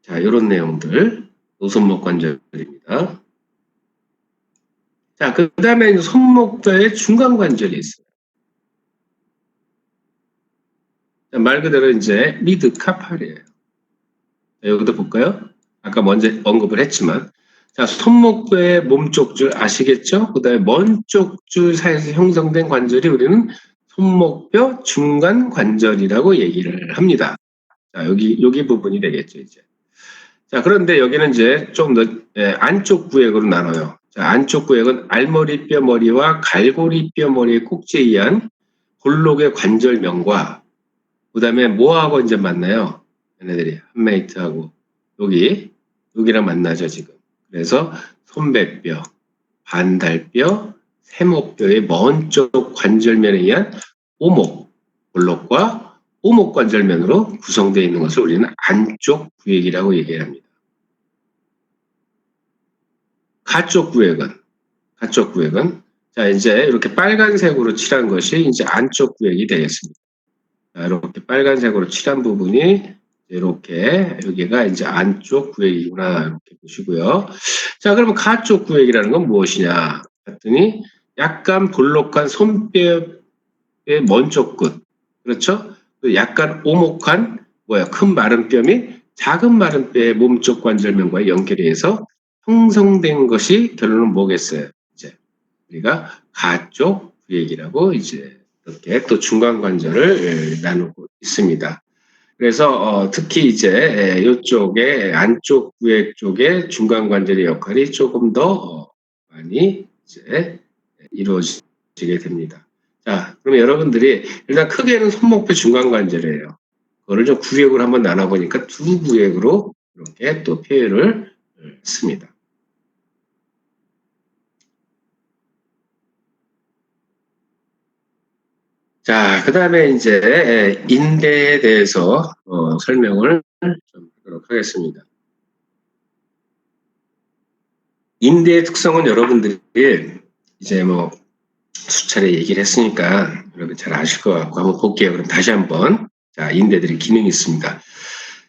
S1: 자, 이런 내용들 노손목 관절입니다. 자, 그 다음에 손목뼈의 중간 관절이 있어요. 자, 말 그대로 이제 미드카팔이에요. 자, 여기도 볼까요? 아까 먼저 언급을 했지만, 자, 손목뼈의 몸쪽 줄 아시겠죠? 그 다음에 먼 쪽 줄 사이에서 형성된 관절이 우리는 손목뼈 중간 관절이라고 얘기를 합니다. 자, 여기 부분이 되겠죠, 이제. 자, 그런데 여기는 이제 좀 더 안쪽 구획으로 나눠요. 자, 안쪽 구획은 알머리뼈 머리와 갈고리뼈 머리의 꼭지에 의한 골록의 관절면과 그 다음에 뭐하고 이제 만나요? 얘네들이 한메이트하고 여기랑 만나죠 지금. 그래서 손배뼈, 반달뼈, 세모뼈의 먼 쪽 관절면에 의한 오목 골록과 오목 관절면으로 구성되어 있는 것을 우리는 안쪽 구획이라고 얘기합니다. 가쪽 구획은 자 이제 이렇게 빨간색으로 칠한 것이 이제 안쪽 구획이 되겠습니다. 자, 이렇게 빨간색으로 칠한 부분이 이렇게 여기가 이제 안쪽 구획이구나 이렇게 보시고요. 자 그러면 가쪽 구획이라는 건 무엇이냐 했더니 약간 볼록한 손뼈의 먼쪽 끝 그렇죠? 약간 오목한 큰 마른 뼈 및 작은 마른 뼈의 몸쪽 관절면과 연결이 해서 형성된 것이 결론은 뭐겠어요? 이제 우리가 가쪽 구획이라고 이제 이렇게 또 중간 관절을 나누고 있습니다. 그래서 특히 이제 이쪽에 안쪽 구획 쪽에 중간 관절의 역할이 조금 더 많이 이제 이루어지게 됩니다. 자, 그러면 여러분들이 일단 크게는 손목뼈 중간 관절이에요. 그거를 좀 구획으로 한번 나눠보니까 두 구획으로 이렇게 또 표현을 했습니다. 자, 그 다음에 이제 인대에 대해서 설명을 좀 하도록 하겠습니다. 인대의 특성은 여러분들이 이제 뭐 수차례 얘기를 했으니까 여러분 잘 아실 것 같고 한번 볼게요. 그럼 다시 한번. 자, 인대들의 기능이 있습니다.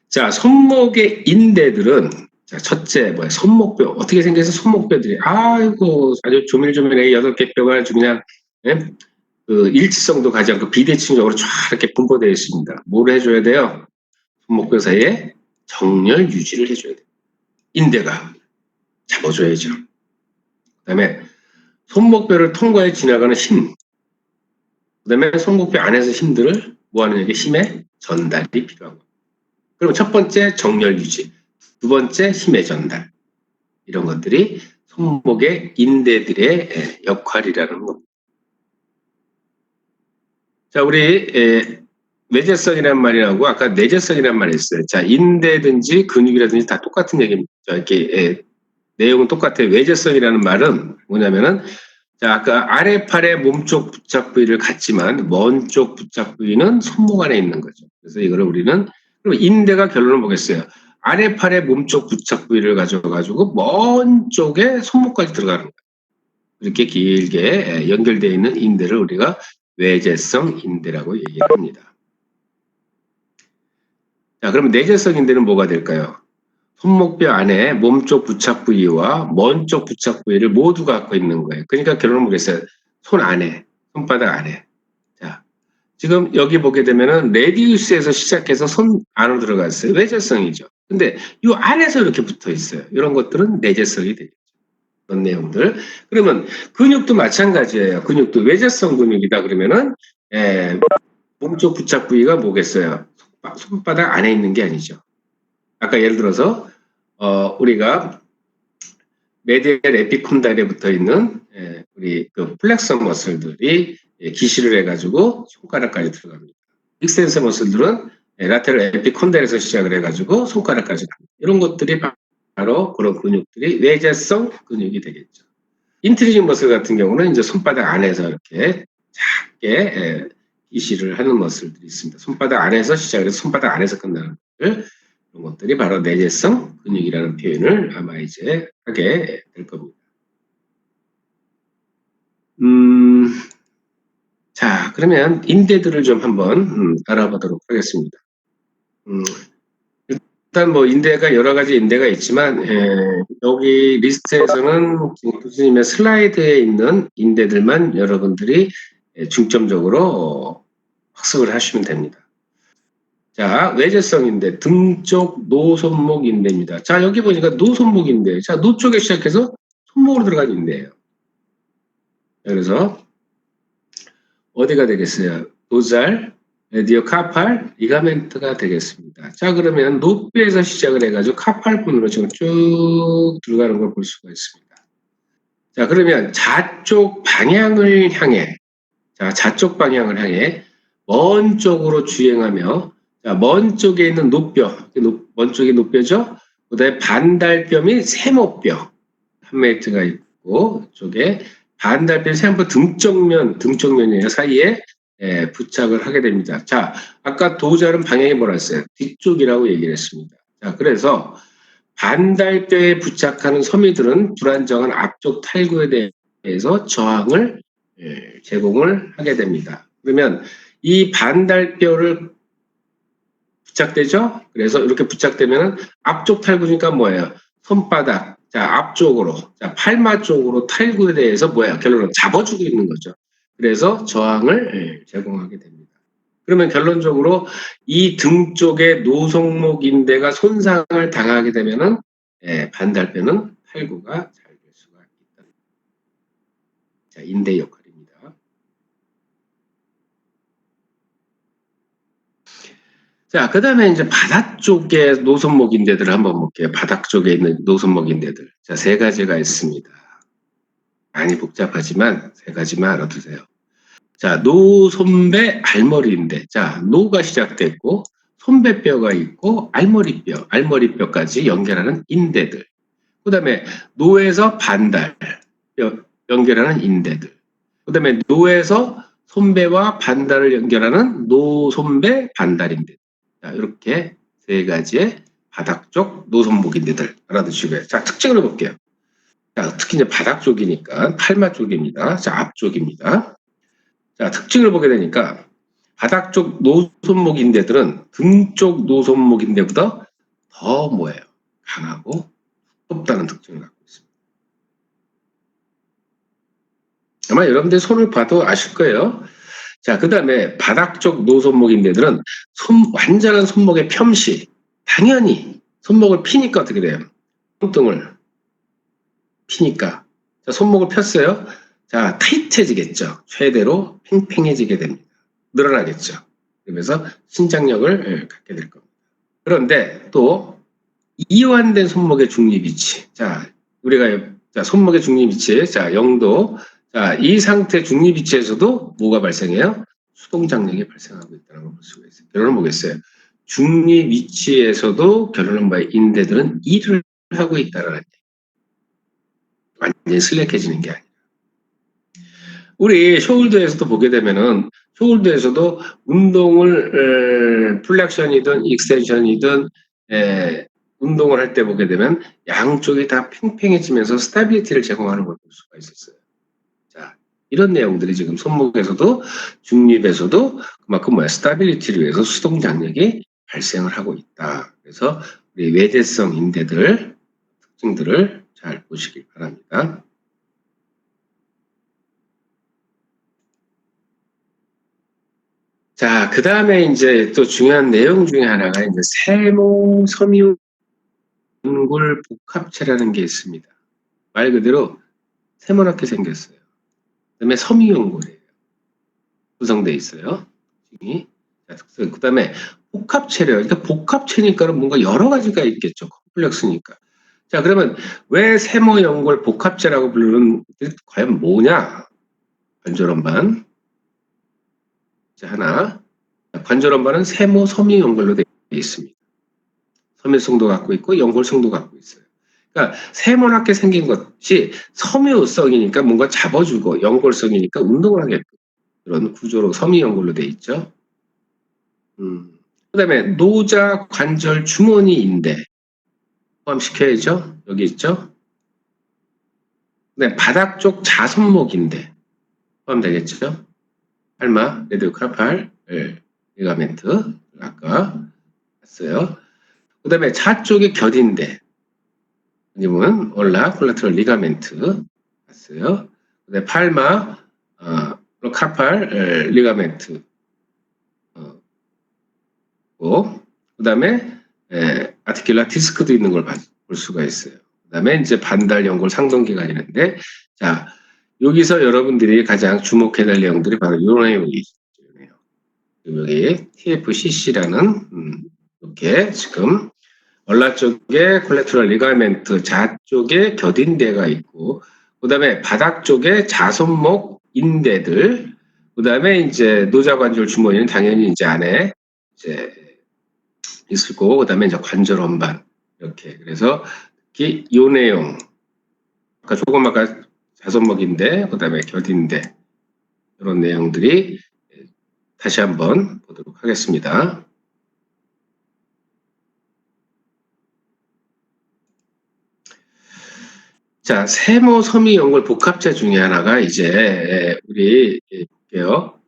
S1: 자, 손목의 인대들은 자, 첫째 손목뼈 어떻게 생겨서 손목뼈들이 아이고 아주 조밀조밀하게 8개 뼈가 아주 그냥 그 일치성도 가지 않고 비대칭적으로 쫙 이렇게 분포되어 있습니다. 뭘 해줘야 돼요? 손목뼈 사이에 정렬 유지를 해줘야 돼요. 인대가 잡아줘야죠. 그 다음에 손목뼈를 통과해 지나가는 힘, 그 다음에 손목뼈 안에서 힘들을 모아내는 게 힘의 전달이 필요하고 그럼 첫 번째 정렬 유지, 두 번째 힘의 전달 이런 것들이 손목의 인대들의 역할이라는 겁니다. 자, 우리 외제성이라는 말이라고 아까 내재성이라는 말이 있어요. 자, 인대든지 근육이라든지 다 똑같은 얘기입니다. 이렇게 내용은 똑같아요. 외제성이라는 말은 뭐냐면은 자, 아까 아래팔의 몸쪽 부착 부위를 갖지만 먼 쪽 부착 부위는 손목 안에 있는 거죠. 그래서 이거를 우리는 그럼 인대가 결론을 보겠어요. 아래팔의 몸쪽 부착 부위를 가져가지고 먼 쪽에 손목까지 들어가는 거예요. 이렇게 길게 연결되어 있는 인대를 우리가 외제성 인대라고 얘기합니다. 자, 그러면 내재성 인대는 뭐가 될까요? 손목뼈 안에 몸쪽 부착 부위와 먼 쪽 부착 부위를 모두 갖고 있는 거예요. 그러니까 결론은 뭐겠어요? 손 안에, 손바닥 안에. 자, 지금 여기 보게 되면은 레디우스에서 시작해서 손 안으로 들어갔어요. 외제성이죠. 근데 이 안에서 이렇게 붙어 있어요. 이런 것들은 내재성이 되겠죠. 그런 내용들. 그러면 근육도 마찬가지예요. 근육도 외재성 근육이다 그러면은 몸쪽 부착 부위가 뭐겠어요? 손바닥 안에 있는 게 아니죠. 아까 예를 들어서 우리가 메디얼 에피콘다일에 붙어 있는 우리 그 플렉서 머슬들이 기시를 해가지고 손가락까지 들어갑니다. 익스텐서 머슬들은 라테럴 에피콘다일에서 시작을 해가지고 손가락까지 갑니다. 이런 것들이 바로 그런 근육들이 외재성 근육이 되겠죠. 인트리직 머슬 같은 경우는 이제 손바닥 안에서 이렇게 작게 기시를 하는 머슬들이 있습니다. 손바닥 안에서 시작을 해서 손바닥 안에서 끝나는 것들, 이런 것들이 바로 내재성 근육이라는 표현을 아마 이제 하게 될 겁니다. 자, 그러면 인대들을 좀 한번 알아보도록 하겠습니다. 일단 뭐 인대가 여러 가지 인대가 있지만 여기 리스트에서는 교수님의 슬라이드에 있는 인대들만 여러분들이 중점적으로 학습을 하시면 됩니다. 자, 외재성 인대, 등쪽 노손목 인대입니다. 자, 여기 보니까 노손목 인대. 자, 노 쪽에 시작해서 손목으로 들어간 인대예요. 그래서 어디가 되겠어요? 도잘, 레디오 카팔, 리가멘트가 되겠습니다. 자, 그러면 노뼈에서 시작을 해가지고 카팔분으로 지금 쭉 들어가는 걸 볼 수가 있습니다. 자, 그러면 좌쪽 방향을 향해, 먼 쪽으로 주행하며, 자, 먼 쪽에 있는 노뼈, 먼 쪽이 노뼈죠? 그 다음에 반달뼈 및 세모뼈, 한 메이트가 있고, 이쪽에 반달뼈, 세모뼈 등쪽면이에요. 사이에 부착을 하게 됩니다. 자, 아까 도잘은 방향이 뭐라 했어요? 뒤쪽이라고 얘기를 했습니다. 자, 그래서 반달뼈에 부착하는 섬유들은 불안정한 앞쪽 탈구에 대해서 저항을 제공을 하게 됩니다. 그러면 이 반달뼈를 부착되죠? 그래서 이렇게 부착되면 앞쪽 탈구니까 뭐예요? 손바닥, 자, 앞쪽으로, 자, 팔마 쪽으로 탈구에 대해서 뭐예요? 결론은 잡아주고 있는 거죠. 그래서 저항을 제공하게 됩니다. 그러면 결론적으로 이 등 쪽의 노손목 인대가 손상을 당하게 되면은 반달뼈는 탈구가 잘 될 수가 있다. 자, 인대 역할입니다. 자, 그 다음에 이제 바닥 쪽의 노손목 인대들을 한번 볼게요. 바닥 쪽에 있는 노손목 인대들. 자, 세 가지가 있습니다. 많이 복잡하지만 세 가지만 알아두세요. 자, 노손배 알머리인데, 자, 노가 시작됐고, 손배뼈가 있고, 알머리뼈까지 연결하는 인대들. 그 다음에 노에서 반달, 연결하는 인대들. 그 다음에 노에서 손배와 반달을 연결하는 노손배 반달인대. 자, 이렇게 세 가지의 바닥 쪽 노손목 인대들 알아두시고요. 자, 특징을 볼게요. 자, 특히 이제 바닥 쪽이니까 팔마 쪽입니다. 자, 앞쪽입니다. 자, 특징을 보게 되니까 바닥 쪽 노손목 인대들은 등 쪽 노손목 인대보다 더 뭐예요? 강하고 두껍다는 특징을 갖고 있습니다. 아마 여러분들 손을 봐도 아실 거예요. 자, 그 다음에 바닥 쪽 노손목 인대들은 완전한 손목의 펴시, 당연히 손목을 피니까 어떻게 돼요? 손등을 피니까. 자, 손목을 폈어요. 자, 타이트해지겠죠. 최대로 팽팽해지게 됩니다. 늘어나겠죠. 그러면서 신장력을 갖게 될 겁니다. 그런데 또 이완된 손목의 중립 위치. 자, 우리가 손목의 중립 위치. 자, 0도. 자, 이 상태 중립 위치에서도 뭐가 발생해요? 수동장력이 발생하고 있다는 걸 볼 수가 있어요. 결론은 뭐겠어요? 중립 위치에서도 결론은 뭐예요? 인대들은 일을 하고 있다는 얘기예요. 완전히 슬랙해지는 게 아니라. 우리 숄더에서도 보게 되면은 숄더에서도 운동을 플렉션이든 익스텐션이든 운동을 할 때 보게 되면 양쪽이 다 팽팽해지면서 스타빌리티를 제공하는 걸 볼 수가 있었어요. 자, 이런 내용들이 지금 손목에서도 중립에서도 그만큼 뭐야 스타빌리티를 위해서 수동 장력이 발생을 하고 있다. 그래서 우리 외대성 인대들 특징들을 잘 보시길 바랍니다. 자, 그 다음에 이제 또 중요한 내용 중에 하나가 이제 세모 섬유 연골 복합체라는 게 있습니다. 말 그대로 세모나게 생겼어요. 그다음에 섬유연골이에요. 구성되어 있어요. 그 다음에 복합체래요. 그러니까 복합체니까는 뭔가 여러 가지가 있겠죠. 컴플렉스니까. 자, 그러면 왜 세모연골 복합체라고 부르는 것들이 과연 뭐냐? 관절원반. 자, 하나. 관절원반은 세모 섬유연골로 되어 있습니다. 섬유성도 갖고 있고 연골성도 갖고 있어요. 그러니까 세모나게 생긴 것이 섬유성이니까 뭔가 잡아주고 연골성이니까 운동을 하게끔 그런 구조로 섬유연골로 되어 있죠. 그다음에 노자 관절 주머니인데 포함시켜야죠. 여기 있죠. 네, 바닥 쪽 자손목인데 포함되겠죠. 팔마, 레디오카팔, 리가멘트 아까 봤어요. 그다음에 좌쪽에 곁인데 아니면 콜라테럴 리가멘트 봤어요. 그다음에 팔마, 카팔, 리가멘트 그다음에 아티큘라 디스크도 있는 걸 볼 수가 있어요. 그다음에 이제 반달 연골 상동기가 있는데 자 여기서 여러분들이 가장 주목해야 될 내용들이 바로 이런 내용이 있네요. 여기 TFCC라는 이렇게 지금 얼라 쪽에 콜레테럴 리가멘트 좌쪽에 곁인대가 있고 그다음에 바닥 쪽에 자손목 인대들 그다음에 이제 노자관절 주머니는 당연히 이제 안에 이제 있을 거고 그다음에 이제 관절 원반 이렇게 그래서 특히 이 내용 아까 자손목인데 그다음에 곁인데 이런 내용들이 다시 한번 보도록 하겠습니다. 자, 세모 섬유 연골 복합체 중에 하나가 이제 우리 볼게요.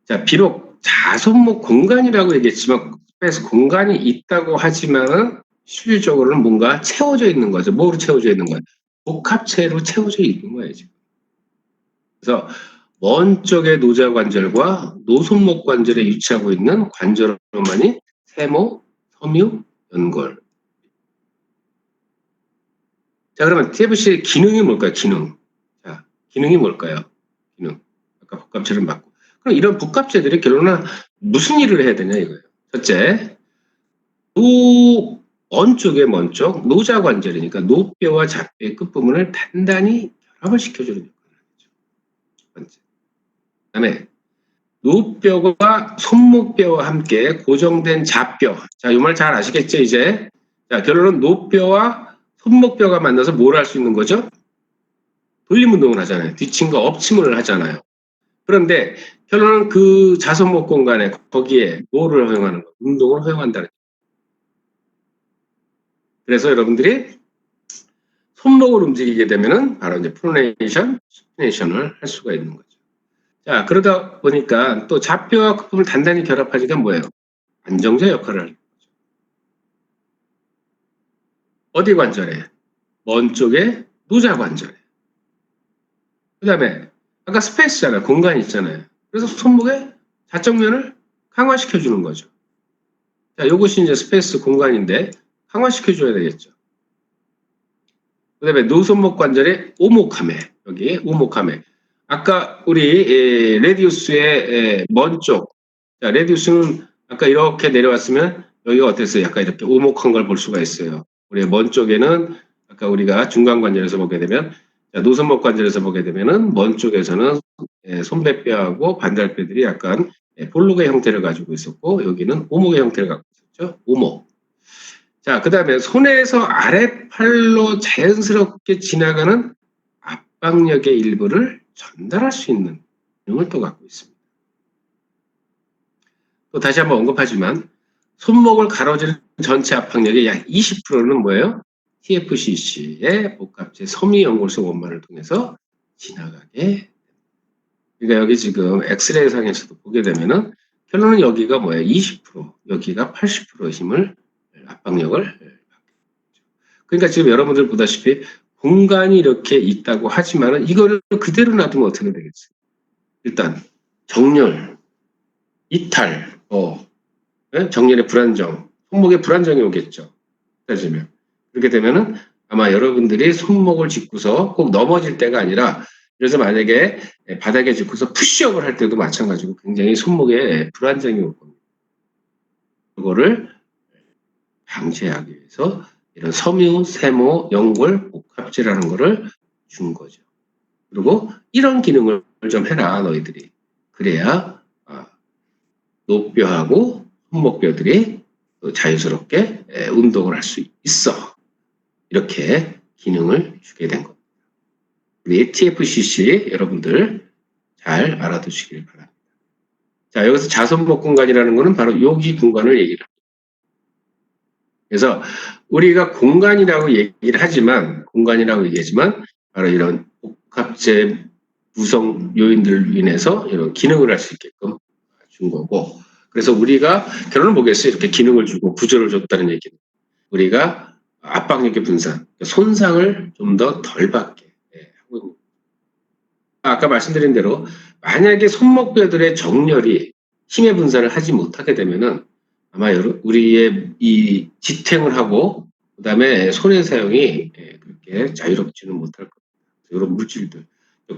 S1: 자, 비록 자손목 공간이라고 얘기했지만 스페이스 공간이 있다고 하지만은 실질적으로는 뭔가 채워져 있는 거죠. 뭐로 채워져 있는 거예요? 복합체로 채워져 있는 거예요, 지금. 그래서 먼 쪽의 노자 관절과 노손목 관절에 위치하고 있는 관절원만이 세모, 섬유, 연골. 자, 그러면 TFC의 기능이 뭘까요? 기능. 자, 기능이 뭘까요? 기능. 아까 복합체를 맞고. 그럼 이런 복합체들이 결론은 무슨 일을 해야 되냐 이거예요. 첫째, 먼 쪽, 노자 관절이니까 노뼈와 잡뼈의 끝부분을 단단히 결합을 시켜주는 역할을 하죠. 첫 번째. 그 다음에 노뼈와 손목뼈와 함께 고정된 잡뼈. 자, 이 말 잘 아시겠죠, 이제? 자, 결론은 노뼈와 손목뼈가 만나서 뭘 할 수 있는 거죠? 돌림 운동을 하잖아요. 뒤침과 엎침을 하잖아요. 그런데 결론은 그 자손목 공간에 거기에 뭐를 허용하는 거? 운동을 허용한다는 거예요. 그래서 여러분들이 손목을 움직이게 되면은 바로 이제 프로네이션, 스피네이션을 할 수가 있는 거죠. 자, 그러다 보니까 또 잡뼈와 끝부분을 단단히 결합하니까 뭐예요? 안정제 역할을 하는 거죠. 어디 관절에? 먼 쪽에 노자 관절에. 그 다음에 아까 스페이스잖아요. 공간이 있잖아요. 그래서 손목의 자정면을 강화시켜주는 거죠. 자, 이것이 이제 스페이스 공간인데 강화시켜줘야 되겠죠. 그 다음에 노손목 관절의 오목함에, 여기 오목함에. 아까 우리 레디우스의 먼 쪽, 자, 레디우스는 아까 이렇게 내려왔으면 여기가 어땠어요? 약간 이렇게 오목한 걸 볼 수가 있어요. 우리 먼 쪽에는 아까 우리가 중간 관절에서 보게 되면 자, 노손목 관절에서 보게 되면은 먼 쪽에서는 손배뼈하고 반달뼈들이 약간 볼록의 형태를 가지고 있었고 여기는 오목의 형태를 갖고 있었죠. 오목. 자, 그 다음에 손에서 아랫팔로 자연스럽게 지나가는 압박력의 일부를 전달할 수 있는 기능을 또 갖고 있습니다. 또 다시 한번 언급하지만 손목을 가로지르는 전체 압박력의 약 20%는 뭐예요? TFCC의 복합체 섬유연골성 원만을 통해서 지나가게. 그러니까 여기 지금 엑스레이 상에서도 보게 되면은 결론은 여기가 뭐예요? 20%, 여기가 80% 힘을 압박력을. 그러니까 지금 여러분들 보다시피 공간이 이렇게 있다고 하지만은 이거를 그대로 놔두면 어떻게 되겠어요? 일단 정렬, 이탈, 정렬의 불안정, 손목에 불안정이 오겠죠. 따지면. 그렇게 되면은 아마 여러분들이 손목을 짚고서 꼭 넘어질 때가 아니라, 그래서 만약에 바닥에 짚고서 푸시업을 할 때도 마찬가지고 굉장히 손목에 불안정이 올 겁니다. 그거를 방지하기 위해서 이런 섬유, 세모, 연골, 복합제라는 거를 준 거죠. 그리고 이런 기능을 좀 해라, 너희들이. 그래야 노뼈하고 손목뼈들이 자유스럽게 운동을 할 수 있어. 이렇게 기능을 주게 된 겁니다. 우리 TFCC 여러분들 잘 알아두시길 바랍니다. 자, 여기서 자손목 공간이라는 것은 바로 여기 공간을 얘기를 합니다. 그래서 우리가 공간이라고 얘기하지만 바로 이런 복합제 구성 요인들로 인해서 이런 기능을 할 수 있게끔 준 거고, 그래서 우리가 결론을 보겠어요. 이렇게 기능을 주고 구조를 줬다는 얘기는 우리가 압박력의 분산, 손상을 좀 더 덜 받게 하고 있는. 아까 말씀드린 대로 만약에 손목뼈들의 정렬이 힘의 분산을 하지 못하게 되면은 아마 우리의 이 지탱을 하고 그다음에 손의 사용이 그렇게 자유롭지는 못할 겁니다. 이런 물질들,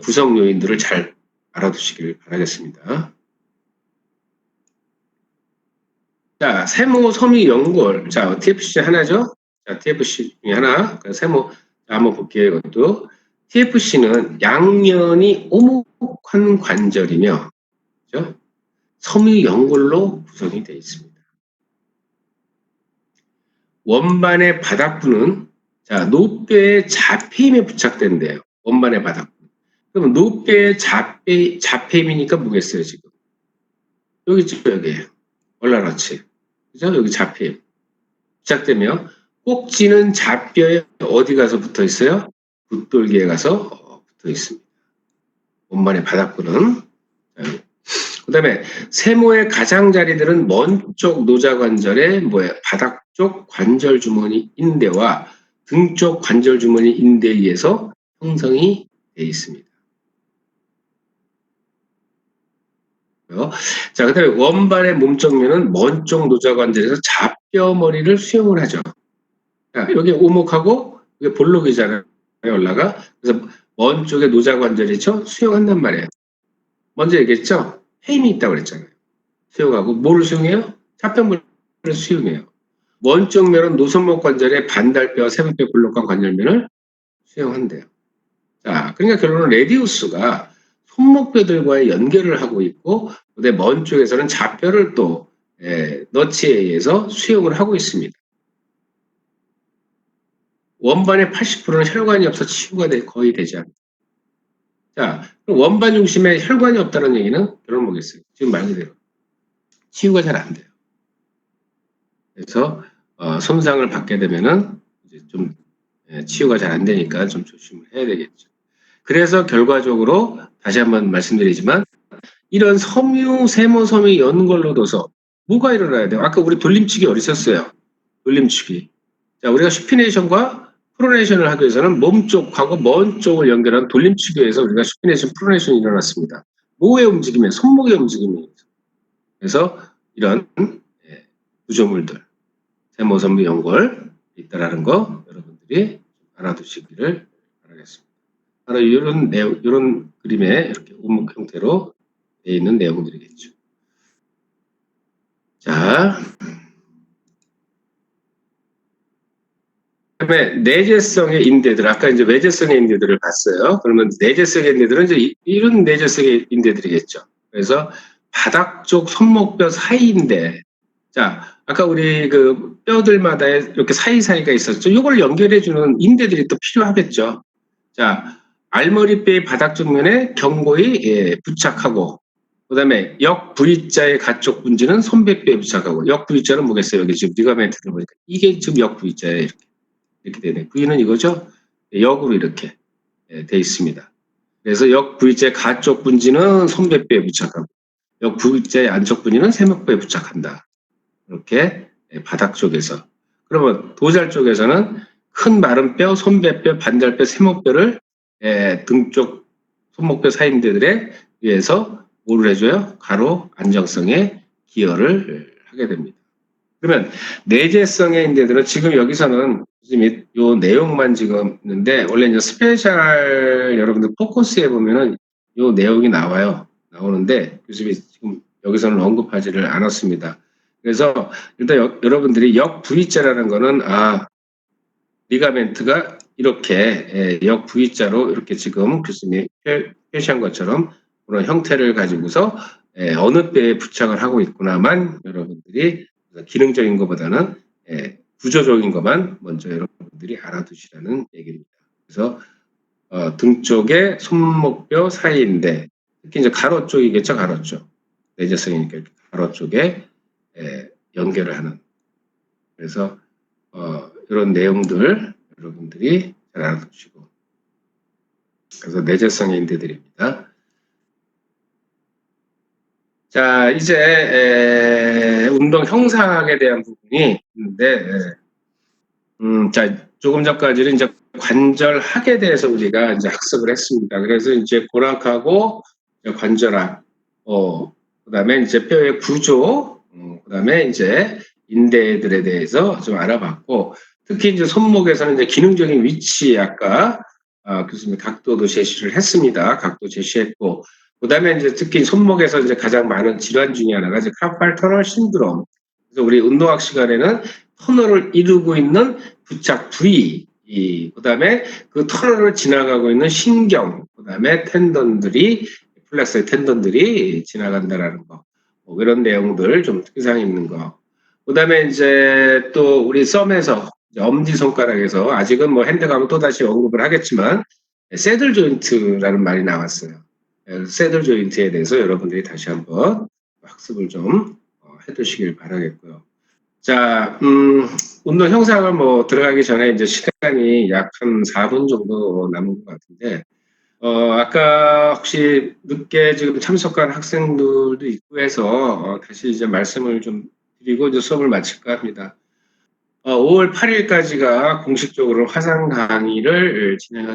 S1: 구성 요인들을 잘 알아두시길 바라겠습니다. 자, 세모, 섬유, 연골. 자, TFC 하나죠? 자, TFC 중에 하나. 세모. 자, 한번 볼게요, 이것도. TFC는 양면이 오목한 관절이며, 그죠? 섬유, 연골로 구성이 되어 있습니다. 원반의 바닥부는, 자, 노뼈의 자폐임에 부착된대요. 원반의 바닥부. 그럼 노뼈의 자폐임이니까 뭐겠어요, 지금? 여기 있죠, 여기. 올라놓지. 그죠? 여기 자폐임. 부착되며 꼭지는 좌뼈에 어디 가서 붙어 있어요? 붓돌기에 가서 붙어 있습니다. 원반의 바닥부는. 그 다음에 세모의 가장자리들은 먼 쪽 노자관절의 바닥 쪽 관절 주머니 인대와 등 쪽 관절 주머니 인대에 의해서 형성이 되어 있습니다. 자, 그 다음에 원반의 몸쪽면은 먼 쪽 노자관절에서 좌뼈 머리를 수용을 하죠. 자, 여기 오목하고 여기 볼록이잖아요. 올라가. 그래서 먼 쪽에 노자관절이죠. 수용한단 말이에요. 먼저 얘기했죠. 힘이 있다고 그랬잖아요. 수용하고 뭐를 수용해요? 좌뼈머리를 수용해요. 먼 쪽 면은 노손목 관절의 반달뼈, 세분뼈, 볼록한 관절면을 수용한대요. 자, 그러니까 결론은 레디우스가 손목뼈들과의 연결을 하고 있고, 근데 먼 쪽에서는 좌뼈를 또 너치에 의해서 수용을 하고 있습니다. 원반의 80%는 혈관이 없어 치유가 거의 되지 않습니다. 자, 그럼 원반 중심에 혈관이 없다는 얘기는 결론 보겠어요. 지금 말 그대로 치유가 잘 안 돼요. 그래서 손상을 받게 되면은 이제 좀 치유가 잘 안 되니까 좀 조심을 해야 되겠죠. 그래서 결과적으로 다시 한번 말씀드리지만 이런 섬유, 세모, 섬유 연골로 둬서 뭐가 일어나야 돼요? 아까 우리 돌림치기 어디 있었어요? 돌림치기. 자, 우리가 슈피네이션과 프로네이션을 하기 위해서는 몸 쪽하고 먼 쪽을 연결한 돌림치기에서 우리가 슈피네이션, 프로네이션이 일어났습니다. 뭐의 움직임에? 손목의 움직임에. 그래서 이런 구조물들, 세모, 섬유, 연골 있다라는 거 여러분들이 알아두시기를 바라겠습니다. 바로 이런 그림에 이렇게 우목 형태로 되어 있는 내용들이겠죠. 자, 그다음에 내재성의 인대들, 아까 이제 외재성의 인대들을 봤어요. 그러면 내재성의 인대들은 이제 이런 내재성의 인대들이겠죠. 그래서 바닥 쪽 손목뼈 사이인데, 자, 아까 우리 그 뼈들마다 이렇게 사이사이가 있었죠. 이걸 연결해주는 인대들이 또 필요하겠죠. 자, 알머리뼈의 바닥 쪽면에 경고히 부착하고, 그 다음에 역 V자의 가쪽 분지는 손배뼈에 부착하고, 역 V자는 뭐겠어요? 여기 지금 리가멘트를 보니까 이게 지금 역 V자예요. 이렇게 되네. V는 이거죠? 역으로 이렇게 돼 있습니다. 그래서 역 V자의 가쪽 분지는 손배뼈에 부착하고, 역 V자의 안쪽 분지는 세목뼈에 부착한다. 이렇게 바닥 쪽에서. 그러면 도잘 쪽에서는 큰 마른 뼈, 손배뼈, 반달뼈, 세목뼈를 등 쪽 손목뼈 사인대들에 의해서 뭐를 해줘요? 가로 안정성에 기여를 하게 됩니다. 그러면 내재성의 인대들은 지금 여기서는 지금 요 내용만 지금 있는데 원래 이제 스페셜 여러분들 포커스에 보면은 요 내용이 나오는데 교수님이 지금 여기서는 언급하지를 않았습니다. 그래서 일단 여러분들이 역V자라는 거는 리가멘트가 이렇게 역V자로 이렇게 지금 교수님이 표시한 것처럼 그런 형태를 가지고서 어느 뼈에 부착을 하고 있구나만 여러분들이 기능적인 것보다는 구조적인 것만 먼저 여러분들이 알아두시라는 얘기입니다. 그래서 등 쪽에 손목뼈 사이인데 특히 이제 가로 쪽이겠죠, 가로 쪽. 내재성이니까 이렇게 가로 쪽에 연결을 하는. 그래서 이런 내용들 여러분들이 잘 알아두시고. 그래서 내재성의 인대들입니다. 자, 이제 운동 형상에 대한 부분이 있는데, 자, 조금 전까지는 이제 관절학에 대해서 우리가 이제 학습을 했습니다. 그래서 이제 골학하고 관절학, 그다음에 이제 뼈의 구조, 그다음에 이제 인대들에 대해서 좀 알아봤고, 특히 이제 손목에서는 이제 기능적인 위치 아까 교수님 각도도 제시를 했습니다. 각도 제시했고, 그다음에 이제 특히 손목에서 이제 가장 많은 질환 중에 하나가 이제 카팔 터널 신드롬. 그래서 우리 운동학 시간에는 터널을 이루고 있는 부착 부위, 그다음에 그 터널을 지나가고 있는 신경, 그다음에 텐던들이 플렉스의 텐던들이 지나간다라는 거, 이런 내용들 좀 특이사항이 있는 거. 그다음에 이제 또 우리 썸에서 엄지 손가락에서 아직은 뭐 핸드 가면 또 다시 언급을 하겠지만 새들 조인트라는 말이 나왔어요. 새들 조인트에 대해서 여러분들이 다시 한번 학습을 좀 해두시길 바라겠고요. 자, 운동 형상을 뭐 들어가기 전에 이제 시간이 약 한 4분 정도 남은 것 같은데, 아까 혹시 늦게 지금 참석한 학생들도 있고 해서 다시 이제 말씀을 좀 드리고 이제 수업을 마칠까 합니다. 5월 8일까지가 공식적으로 화상 강의를 진행하겠습니다.